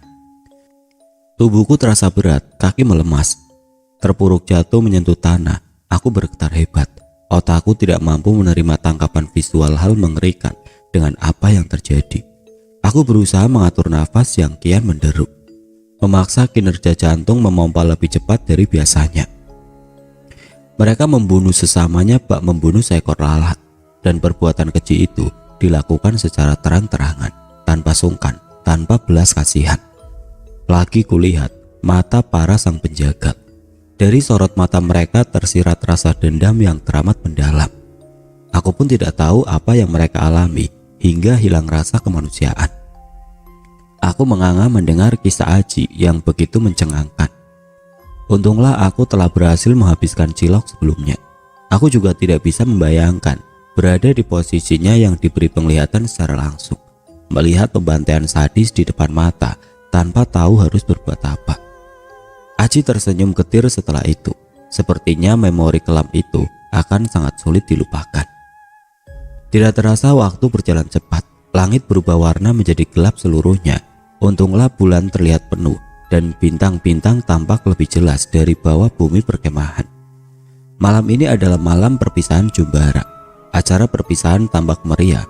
Speaker 1: Tubuhku terasa berat, kaki melemas. Terpuruk jatuh menyentuh tanah, aku bergetar hebat. Otakku tidak mampu menerima tangkapan visual hal mengerikan dengan apa yang terjadi. Aku berusaha mengatur nafas yang kian menderu, memaksa kinerja jantung memompa lebih cepat dari biasanya. Mereka membunuh sesamanya bak membunuh seekor lalat, dan perbuatan keji itu dilakukan secara terang-terangan, tanpa sungkan, tanpa belas kasihan. Lagi kulihat mata para sang penjaga. Dari sorot mata mereka tersirat rasa dendam yang teramat mendalam. Aku pun tidak tahu apa yang mereka alami hingga hilang rasa kemanusiaan. Aku menganga mendengar kisah Aji yang begitu mencengangkan. Untunglah aku telah berhasil menghabiskan cilok sebelumnya. Aku juga tidak bisa membayangkan berada di posisinya yang diberi penglihatan secara langsung, melihat pembantaian sadis di depan mata tanpa tahu harus berbuat apa. Aji tersenyum getir setelah itu. Sepertinya memori kelam itu akan sangat sulit dilupakan. Tidak terasa waktu berjalan cepat. Langit berubah warna menjadi gelap seluruhnya. Untunglah bulan terlihat penuh dan bintang-bintang tampak lebih jelas dari bawah bumi perkemahan. Malam ini adalah malam perpisahan Jumbara. Acara perpisahan tampak meriah.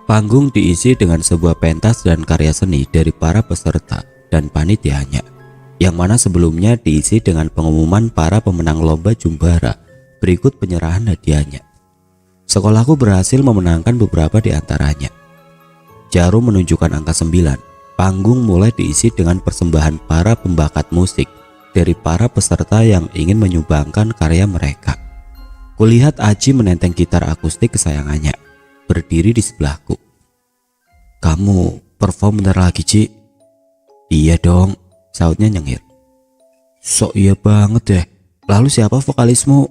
Speaker 1: Panggung diisi dengan sebuah pentas dan karya seni dari para peserta dan panitianya, yang mana sebelumnya diisi dengan pengumuman para pemenang lomba Jumbara berikut penyerahan hadiahnya. Sekolahku berhasil memenangkan beberapa di antaranya. Jarum menunjukkan angka 9. Panggung mulai diisi dengan persembahan para pembakat musik dari para peserta yang ingin menyumbangkan karya mereka. Kulihat Aji menenteng gitar akustik kesayangannya, berdiri di sebelahku. "Kamu perform bentar lagi, Ci?" "Iya dong," sautnya nyengir. "Sok iya banget deh. Lalu siapa vokalismu?"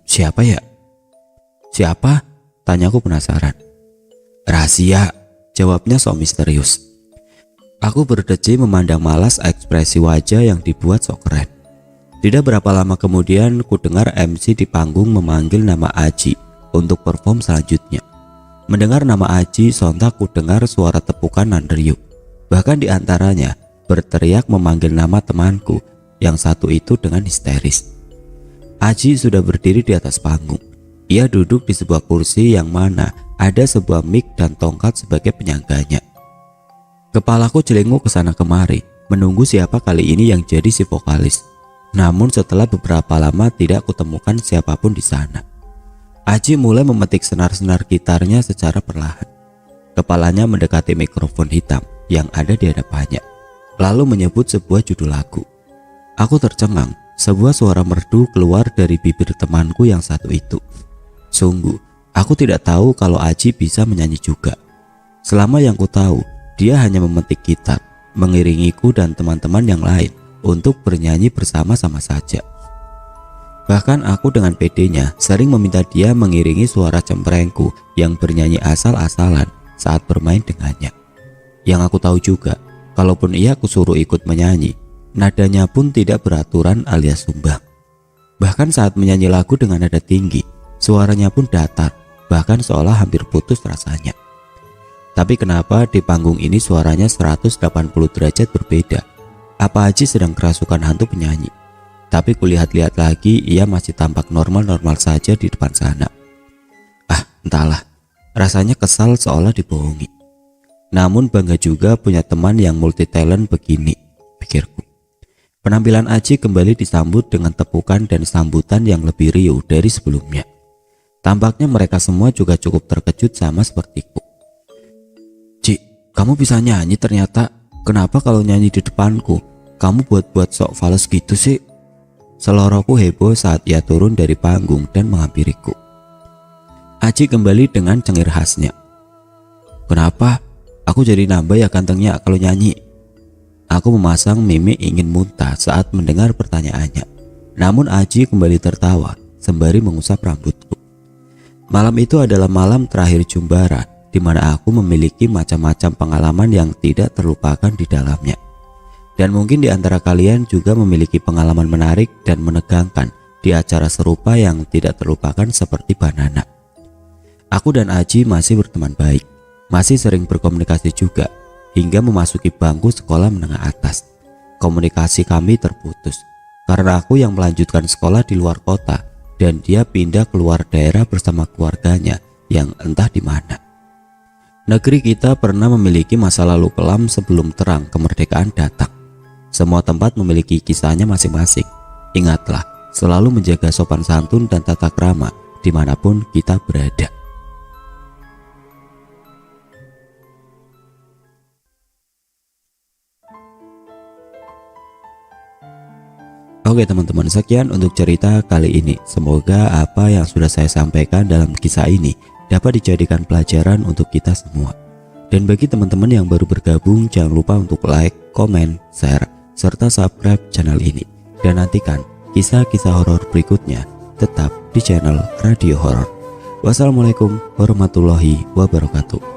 Speaker 1: Siapa ya?" "Siapa?" tanyaku penasaran. "Rahasia," jawabnya sok misterius. Aku berdeci memandang malas ekspresi wajah yang dibuat sok keren. Tidak berapa lama kemudian ku dengar MC di panggung memanggil nama Aji untuk perform selanjutnya. Mendengar nama Aji, sontak ku dengar suara tepukan nan riuh. Bahkan di antaranya berteriak memanggil nama temanku yang satu itu dengan histeris. Aji sudah berdiri di atas panggung. Ia duduk di sebuah kursi yang mana ada sebuah mic dan tongkat sebagai penyangganya. Kepalaku jelenguk ke sana kemari, menunggu siapa kali ini yang jadi si vokalis. Namun setelah beberapa lama tidak kutemukan siapapun di sana. Aji mulai memetik senar-senar gitarnya secara perlahan. Kepalanya mendekati mikrofon hitam yang ada di hadapannya, lalu menyebut sebuah judul lagu. Aku tercengang, sebuah suara merdu keluar dari bibir temanku yang satu itu. Sungguh, aku tidak tahu kalau Aji bisa menyanyi juga. Selama yang ku tahu, dia hanya memetik gitar, mengiringiku dan teman-teman yang lain untuk bernyanyi bersama-sama saja. Bahkan aku dengan pedenya sering meminta dia mengiringi suara cemprengku yang bernyanyi asal-asalan saat bermain dengannya. Yang aku tahu juga, kalaupun ia kusuruh ikut menyanyi, nadanya pun tidak beraturan alias sumbang. Bahkan saat menyanyi lagu dengan nada tinggi, suaranya pun datar, bahkan seolah hampir putus rasanya. Tapi kenapa di panggung ini suaranya 180 derajat berbeda? Apa Aji sedang kerasukan hantu penyanyi? Tapi kulihat-lihat lagi, ia masih tampak normal-normal saja di depan sana. Entahlah, rasanya kesal seolah dibohongi. Namun bangga juga punya teman yang multi talent begini, pikirku. Penampilan Aji kembali disambut dengan tepukan dan sambutan yang lebih riuh dari sebelumnya. Tampaknya mereka semua juga cukup terkejut sama sepertiku. "Ci, kamu bisa nyanyi ternyata. Kenapa kalau nyanyi di depanku, kamu buat-buat sok fales gitu sih?" Seloroku heboh saat ia turun dari panggung dan menghampiriku. Aji kembali dengan cengir khasnya. "Kenapa? Aku jadi nambah ya gantengnya kalau nyanyi." Aku memasang mimik ingin muntah saat mendengar pertanyaannya. Namun Aji kembali tertawa sembari mengusap rambutku. Malam itu adalah malam terakhir Jumbara, di mana aku memiliki macam-macam pengalaman yang tidak terlupakan di dalamnya. Dan mungkin di antara kalian juga memiliki pengalaman menarik dan menegangkan di acara serupa yang tidak terlupakan seperti Banana. Aku dan Aji masih berteman baik, masih sering berkomunikasi juga, hingga memasuki bangku sekolah menengah atas. Komunikasi kami terputus, karena aku yang melanjutkan sekolah di luar kota, dan dia pindah keluar daerah bersama keluarganya yang entah di mana. Negeri kita pernah memiliki masa lalu kelam sebelum terang kemerdekaan datang. Semua tempat memiliki kisahnya masing-masing. Ingatlah, selalu menjaga sopan santun dan tata krama dimanapun kita berada. Oke teman-teman, sekian untuk cerita kali ini. Semoga apa yang sudah saya sampaikan dalam kisah ini dapat dijadikan pelajaran untuk kita semua. Dan bagi teman-teman yang baru bergabung, jangan lupa untuk like, komen, share, serta subscribe channel ini. Dan nantikan kisah-kisah horor berikutnya tetap di channel Radio Horor. Wassalamualaikum warahmatullahi wabarakatuh.